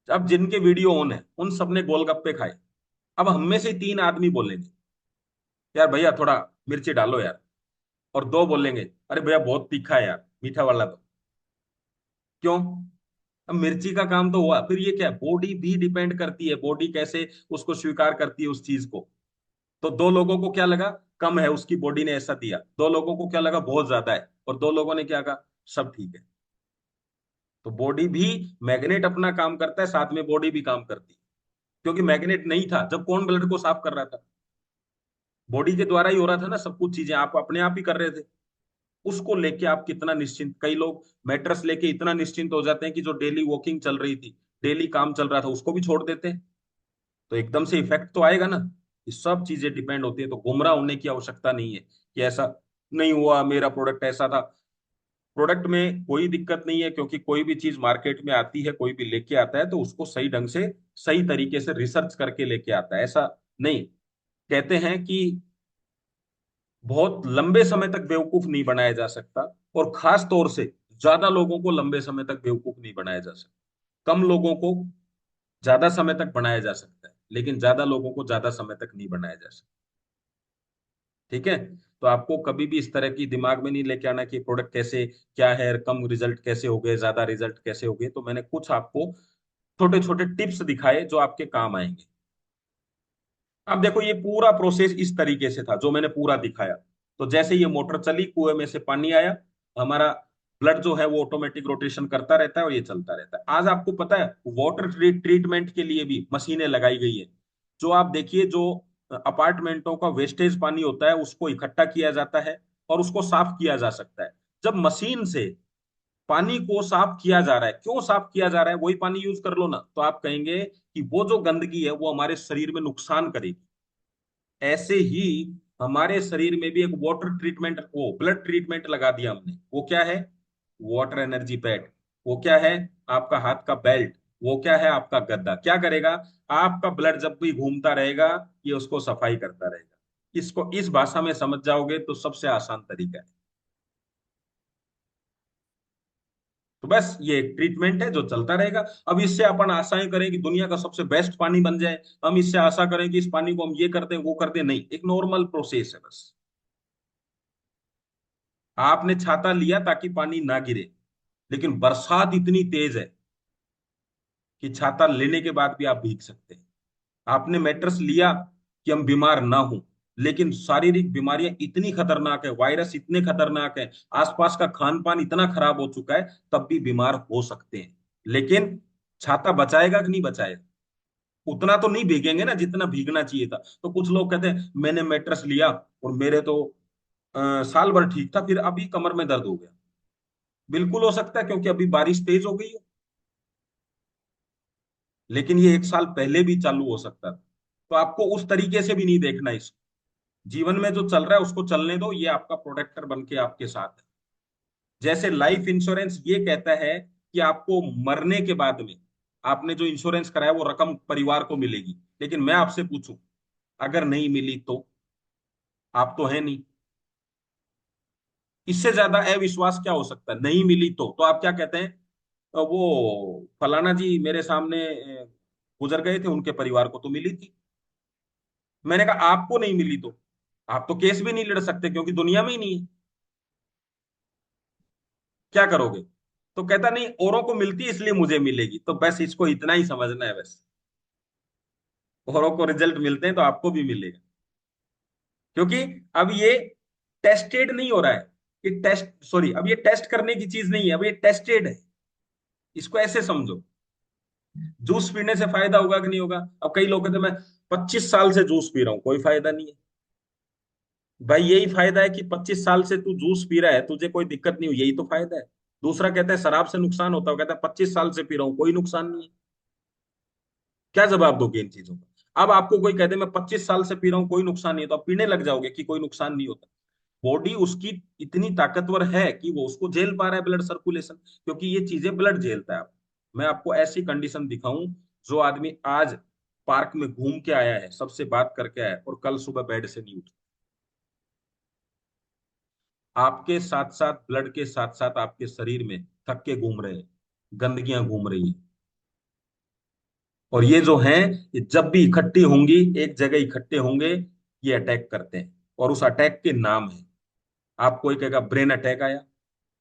अब जिनके वीडियो ऑन है उन सबने गोलगप्पे खाए। अब हम में से तीन आदमी बोलेंगे यार भैया थोड़ा मिर्ची डालो यार, और दो बोलेंगे अरे भैया बहुत तीखा है यार, मीठा वाला दो। क्यों? अब मिर्ची का काम तो हुआ, फिर ये क्या, बॉडी भी डिपेंड करती है, बॉडी कैसे उसको स्वीकार करती है उस चीज को। तो दो लोगों को क्या लगा, कम है, उसकी बॉडी ने ऐसा दिया। दो लोगों को क्या लगा, बहुत ज्यादा है, और दो लोगों ने क्या कहा, सब ठीक है। तो बॉडी भी, मैग्नेट अपना काम करता है, साथ में बॉडी भी काम करती है। क्योंकि मैग्नेट नहीं था जब कौन ब्लड को साफ कर रहा था, बॉडी के द्वारा ही हो रहा था ना, सब कुछ चीजें आप अपने आप ही कर रहे थे। उसको लेके आप कितना निश्चिंत, कई लोग मैट्रेस लेके इतना निश्चिंत हो जाते हैं कि जो डेली वॉकिंग चल रही थी, डेली काम चल रहा था, उसको भी छोड़ देते हैं। तो एकदम से इफेक्ट तो आएगा ना। ये सब चीजें डिपेंड होती है। तो गुमराह होने की आवश्यकता नहीं है कि ऐसा नहीं हुआ, मेरा प्रोडक्ट ऐसा था। प्रोडक्ट में कोई दिक्कत नहीं है, क्योंकि कोई भी चीज मार्केट में आती है, कोई भी लेके आता है तो उसको सही ढंग से, सही तरीके से रिसर्च करके लेके आता है। ऐसा नहीं, कहते हैं कि बहुत लंबे समय तक बेवकूफ नहीं बनाया जा सकता, और खास तौर से ज्यादा लोगों को लंबे समय तक बेवकूफ नहीं बनाया जा सकता। कम लोगों को ज्यादा समय तक बनाया जा सकता है, लेकिन ज्यादा लोगों को ज्यादा समय तक नहीं बनाया जा सकता। ठीक है? तो आपको कभी भी इस तरह की दिमाग में नहीं लेके आना कि प्रोडक्ट कैसे, क्या है, कम रिजल्ट कैसे हो गए, ज्यादा रिजल्ट कैसे हो गए। तो मैंने कुछ आपको छोटे छोटे टिप्स दिखाए जो आपके काम आएंगे। अब देखो, ये पूरा प्रोसेस इस तरीके से था जो मैंने पूरा दिखाया। तो जैसे ये मोटर चली, कुएं में से पानी आया, हमारा ब्लड जो है वो ऑटोमेटिक रोटेशन करता रहता है और ये चलता रहता है। आज आपको पता है वाटर ट्रीटमेंट के लिए भी मशीनें लगाई गई है। जो आप देखिए, जो अपार्टमेंटों का वेस्टेज पानी होता है उसको इकट्ठा किया जाता है और उसको साफ किया जा सकता है। जब मशीन से पानी को साफ किया जा रहा है, क्यों साफ किया जा रहा है, वही पानी यूज कर लो ना, तो आप कहेंगे कि वो जो गंदगी है वो हमारे शरीर में नुकसान करेगी। ऐसे ही हमारे शरीर में भी एक वाटर ट्रीटमेंट, वो ब्लड ट्रीटमेंट लगा दिया हमने। वो क्या है? Water energy pad. वो क्या है? आपका हाथ का बेल्ट। वो क्या है? आपका गद्दा। क्या करेगा? आपका ब्लड जब भी घूमता रहेगा, ये उसको सफाई करता रहेगा। इसको इस भाषा में समझ जाओगे तो सबसे आसान तरीका है। तो बस ये एक ट्रीटमेंट है जो चलता रहेगा। अब इससे अपन आशाएं करें कि दुनिया का सबसे बेस्ट पानी बन जाए, हम इससे आशा करें कि इस पानी को हम ये कर दें वो कर दें, नहीं, एक नॉर्मल प्रोसेस है बस। आपने छाता लिया ताकि पानी ना गिरे, लेकिन बरसात इतनी तेज है कि छाता लेने के बाद भी आप भीग सकते हैं। आपने मैट्रेस लिया कि हम बीमार ना हो, लेकिन शारीरिक बीमारियां इतनी खतरनाक है, वायरस इतने खतरनाक है, आसपास का खान पान इतना खराब हो चुका है, तब भी बीमार हो सकते हैं। लेकिन छाता बचाएगा कि नहीं बचाएगा? उतना तो नहीं भीगेंगे ना जितना भीगना चाहिए था। तो कुछ लोग कहते हैं मैंने मैट्रेस लिया और मेरे तो साल भर ठीक था, फिर अभी कमर में दर्द हो गया। बिल्कुल हो सकता है, क्योंकि अभी बारिश तेज हो गई है, लेकिन ये एक साल पहले भी चालू हो सकता था। तो आपको उस तरीके से भी नहीं देखना इसको। जीवन में जो चल रहा है उसको चलने दो, ये आपका प्रोटेक्टर बन के आपके साथ है। जैसे लाइफ इंश्योरेंस ये कहता है कि आपको मरने के बाद में आपने जो इंश्योरेंस कराया वो रकम परिवार को मिलेगी। लेकिन मैं आपसे पूछूं, अगर नहीं मिली तो? आप तो है नहीं। इससे ज्यादा अविश्वास क्या हो सकता है? नहीं मिली तो आप क्या कहते हैं? वो फलाना जी मेरे सामने गुजर गए थे, उनके परिवार को तो मिली थी। मैंने कहा आपको नहीं मिली तो आप तो केस भी नहीं लड़ सकते, क्योंकि दुनिया में ही नहीं है। क्या करोगे? तो कहता नहीं, औरों को मिलती है इसलिए मुझे मिलेगी। तो बस इसको इतना ही समझना है बस। औरों को रिजल्ट मिलते हैं तो आपको भी मिलेगा। क्योंकि अब ये टेस्टेड नहीं हो रहा है। ये टेस्ट, सॉरी, अब ये टेस्ट करने की चीज नहीं है, अब ये टेस्टेड है। इसको ऐसे समझो, जूस पीने से फायदा होगा कि नहीं होगा? अब कई लोग कहते हैं मैं 25 साल से जूस पी रहा हूं, कोई फायदा नहीं है। भाई यही फायदा है कि 25 साल से तू जूस पी रहा है, तुझे कोई दिक्कत नहीं हुई, यही तो फायदा है। दूसरा कहता है शराब से नुकसान होता है, कहता है 25 साल से पी रहा हूं कोई नुकसान नहीं है। क्या जवाब दोगे इन चीजों का? अब आपको कोई कह दे मैं 25 साल से पी रहा हूं कोई नुकसान नहीं है, तो आप पीने लग जाओगे कि कोई नुकसान नहीं होता। बॉडी उसकी इतनी ताकतवर है कि वो उसको झेल पा रहा है, ब्लड सर्कुलेशन, क्योंकि ये चीजें ब्लड झेलता है। मैं आपको ऐसी कंडीशन दिखाऊं, जो आदमी आज पार्क में घूम के आया है, सबसे बात करके आया है, और कल सुबह बेड से नहीं उठा। आपके साथ साथ ब्लड के साथ साथ आपके शरीर में थक के घूम रहे हैं, गंदगियां घूम रही है। और ये जो हैं, ये जब भी इकट्ठी होंगी, एक जगह इकट्ठे होंगे, ये अटैक करते हैं। और उस अटैक के नाम है, आप कोई कहेगा ब्रेन अटैक आया,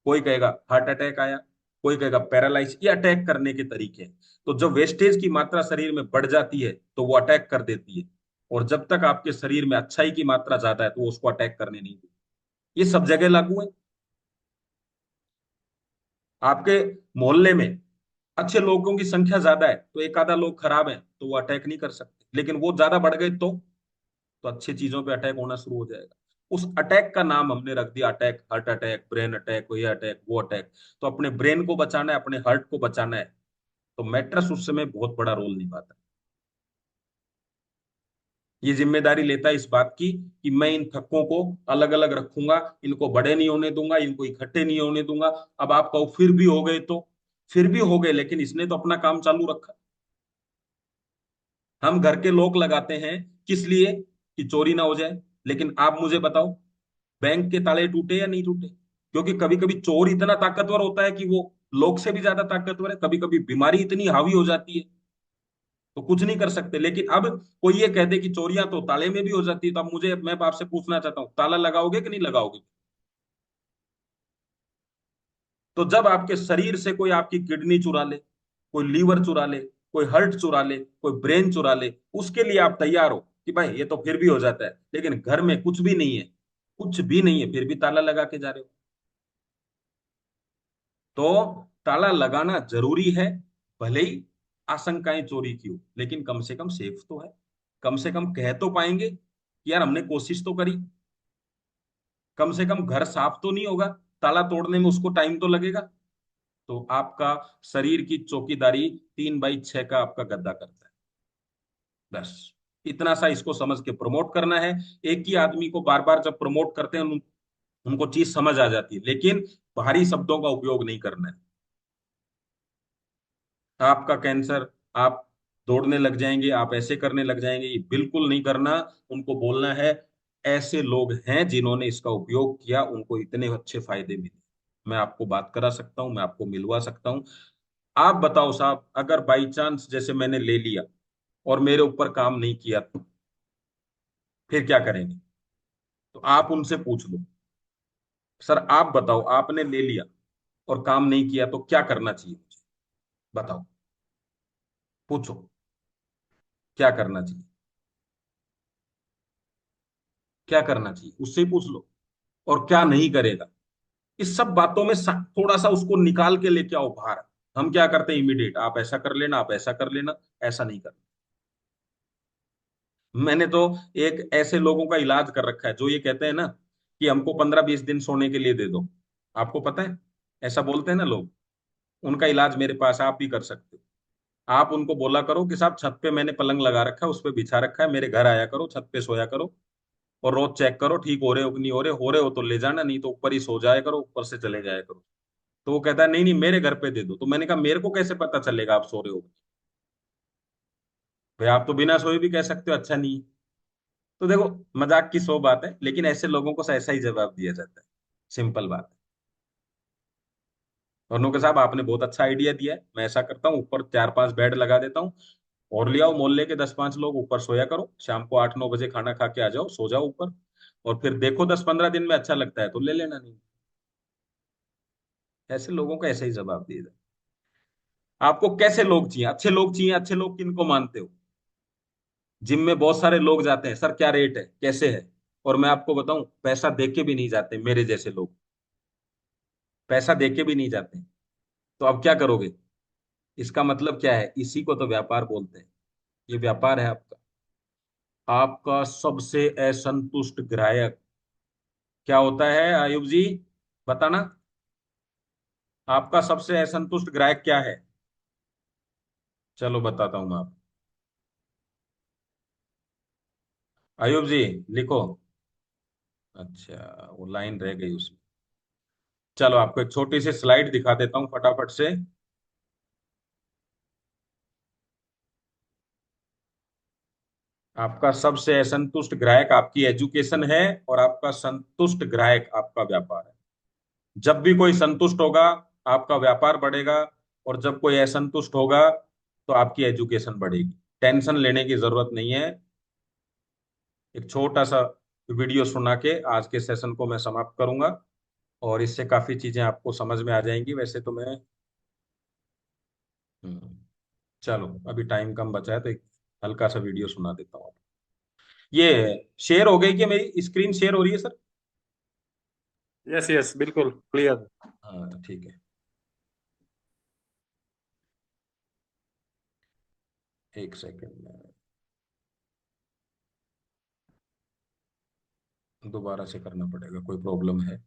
कोई कहेगा हार्ट अटैक आया, कोई कहेगा पैरालाइज। ये अटैक करने के तरीके हैं। तो जब वेस्टेज की मात्रा शरीर में बढ़ जाती है तो वो अटैक कर देती है। और जब तक आपके शरीर में अच्छाई की मात्रा ज्यादा है तो वो उसको अटैक करने नहीं देती। ये सब जगह लागू है। आपके मोहल्ले में अच्छे लोगों की संख्या ज्यादा है, तो एक आधा लोग खराब है तो वो अटैक नहीं कर सकते, लेकिन वो ज्यादा बढ़ गए तो अच्छी चीजों पे अटैक होना शुरू हो जाएगा। उस अटैक का नाम हमने रख दिया attack, heart attack, brain attack, ये अटैक, वो अटैक। तो अपने ब्रेन को बचाना है, अपने हार्ट को बचाना है, तो मैट्रेस उस समय बहुत बड़ा रोल निभाता है। ये जिम्मेदारी लेता है इस बात की कि मैं इन थक्कों को अलग अलग रखूंगा, इनको बड़े नहीं होने दूंगा, इनको इकट्ठे नहीं होने दूंगा। अब आप कहो फिर भी हो गए, तो फिर भी हो गए, लेकिन इसने तो अपना काम चालू रखा। हम घर के लॉक लगाते हैं किस लिए? कि चोरी ना हो जाए। लेकिन आप मुझे बताओ, बैंक के ताले टूटे या नहीं टूटे? क्योंकि कभी कभी चोर इतना ताकतवर होता है कि वो लोग से भी ज्यादा ताकतवर है। कभी कभी बीमारी इतनी हावी हो जाती है तो कुछ नहीं कर सकते। लेकिन अब कोई ये कह दे कि चोरियां तो ताले में भी हो जाती है, तो अब मैं आपसे पूछना चाहता हूं, ताला लगाओगे कि नहीं लगाओगे? तो जब आपके शरीर से कोई आपकी किडनी चुरा ले, कोई लीवर चुरा ले, कोई हार्ट चुरा ले, कोई ब्रेन चुरा ले, उसके लिए आप तैयार हो कि भाई ये तो फिर भी हो जाता है, लेकिन घर में कुछ भी नहीं है, कुछ भी नहीं है, फिर भी ताला लगा के जा रहे हो। तो ताला लगाना जरूरी है। भले ही आशंकाएं चोरी की हो, लेकिन कम से कम सेफ तो है। कम से कम कह तो पाएंगे कि यार हमने कोशिश तो करी। कम से कम घर साफ तो नहीं होगा, ताला तोड़ने में उसको टाइम तो लगेगा। तो आपका शरीर की चौकीदारी 3x6 का आपका गद्दा करता है। बस इतना सा इसको समझ के प्रमोट करना है। एक ही आदमी को बार बार जब प्रमोट करते हैं, उनको चीज समझ आ जाती है, लेकिन भारी शब्दों का उपयोग नहीं करना है। आपका कैंसर, आप दौड़ने लग जाएंगे, आप ऐसे करने लग जाएंगे, ये बिल्कुल नहीं करना। उनको बोलना है ऐसे लोग हैं जिन्होंने इसका उपयोग किया, उनको इतने अच्छे फायदे मिले। मैं आपको बात करा सकता हूं, मैं आपको मिलवा सकता हूं। आप बताओ साहब, अगर बाई चांस जैसे मैंने ले लिया और मेरे ऊपर काम नहीं किया, तो फिर क्या करेंगे? तो आप उनसे पूछ लो, सर आप बताओ, आपने ले लिया और काम नहीं किया तो क्या करना चाहिए मुझे? बताओ, पूछो, क्या करना चाहिए? क्या करना चाहिए उससे ही पूछ लो। और क्या नहीं करेगा? इस सब बातों में थोड़ा सा उसको निकाल के लेके आओ बाहर। हम क्या करते हैं, इमीडिएट आप ऐसा कर लेना, आप ऐसा कर लेना। ऐसा नहीं करना। मैंने तो एक ऐसे लोगों का इलाज कर रखा है जो ये कहते हैं ना कि हमको 15-20 दिन सोने के लिए दे दो। आपको पता है, ऐसा बोलते हैं ना लोग। उनका इलाज मेरे पास है, आप भी कर सकते हो। आप उनको बोला करो कि साहब छत पे मैंने पलंग लगा रखा है, उस पे बिछा रखा है, मेरे घर आया करो, छत पे सोया करो, और रोज चेक करो ठीक हो रहे हो कि नहीं हो रहे हो तो ले जाना, नहीं तो ऊपर ही सो जाया करो, ऊपर से चले जाया करो। तो वो कहता है नहीं नहीं मेरे घर पे दे दो। तो मैंने कहा मेरे को कैसे पता चलेगा आप सो रहे हो? भाई आप तो बिना सोए भी कह सकते हो अच्छा नहीं है। तो देखो, मजाक की सौ बात है, लेकिन ऐसे लोगों को ऐसा ही जवाब दिया जाता है। सिंपल बात है। और नो के साहब आपने बहुत अच्छा आइडिया दिया है, मैं ऐसा करता हूँ, ऊपर 4-5 बेड लगा देता हूँ, और ले आओ मोहल्ले के 10-5 लोग, ऊपर सोया करो, शाम को 8-9 बजे खाना खा के आ जाओ, सो जाओ ऊपर। और फिर देखो 10-15 दिन में अच्छा लगता है तो ले लेना, नहीं। ऐसे लोगों को ऐसे ही जवाब दिया जाए। आपको कैसे लोग चाहिए? अच्छे लोग चाहिए। अच्छे लोग किनको मानते हो? जिम में बहुत सारे लोग जाते हैं, सर क्या रेट है, कैसे है? और मैं आपको बताऊं, पैसा दे के भी नहीं जाते मेरे जैसे लोग। पैसा दे के भी नहीं जाते। तो अब क्या करोगे? इसका मतलब क्या है? इसी को तो व्यापार बोलते हैं। ये व्यापार है आपका। आपका सबसे असंतुष्ट ग्राहक क्या होता है आयुब जी? बताना। आपका सबसे असंतुष्ट ग्राहक क्या है? चलो बताता हूं मैं आपको। आयुब जी लिखो। अच्छा, वो लाइन रह गई उसमें। चलो आपको एक छोटी सी स्लाइड दिखा देता हूँ फटाफट से। आपका सबसे असंतुष्ट ग्राहक आपकी एजुकेशन है, और आपका संतुष्ट ग्राहक आपका व्यापार है। जब भी कोई संतुष्ट होगा, आपका व्यापार बढ़ेगा, और जब कोई असंतुष्ट होगा, तो आपकी एजुकेशन बढ़ेगी। टेंशन लेने की जरूरत नहीं है। एक छोटा सा वीडियो सुना के आज के सेशन को मैं समाप्त करूंगा, और इससे काफी चीजें आपको समझ में आ जाएंगी। वैसे तो मैं हम्म, चलो अभी टाइम कम बचा है, तो एक हल्का सा वीडियो सुना देता हूँ। ये शेयर हो गई कि मेरी स्क्रीन शेयर हो रही है सर? यस यस, बिल्कुल क्लियर। हाँ ठीक है। एक सेकेंड में दोबारा से करना पड़ेगा, कोई प्रॉब्लम है?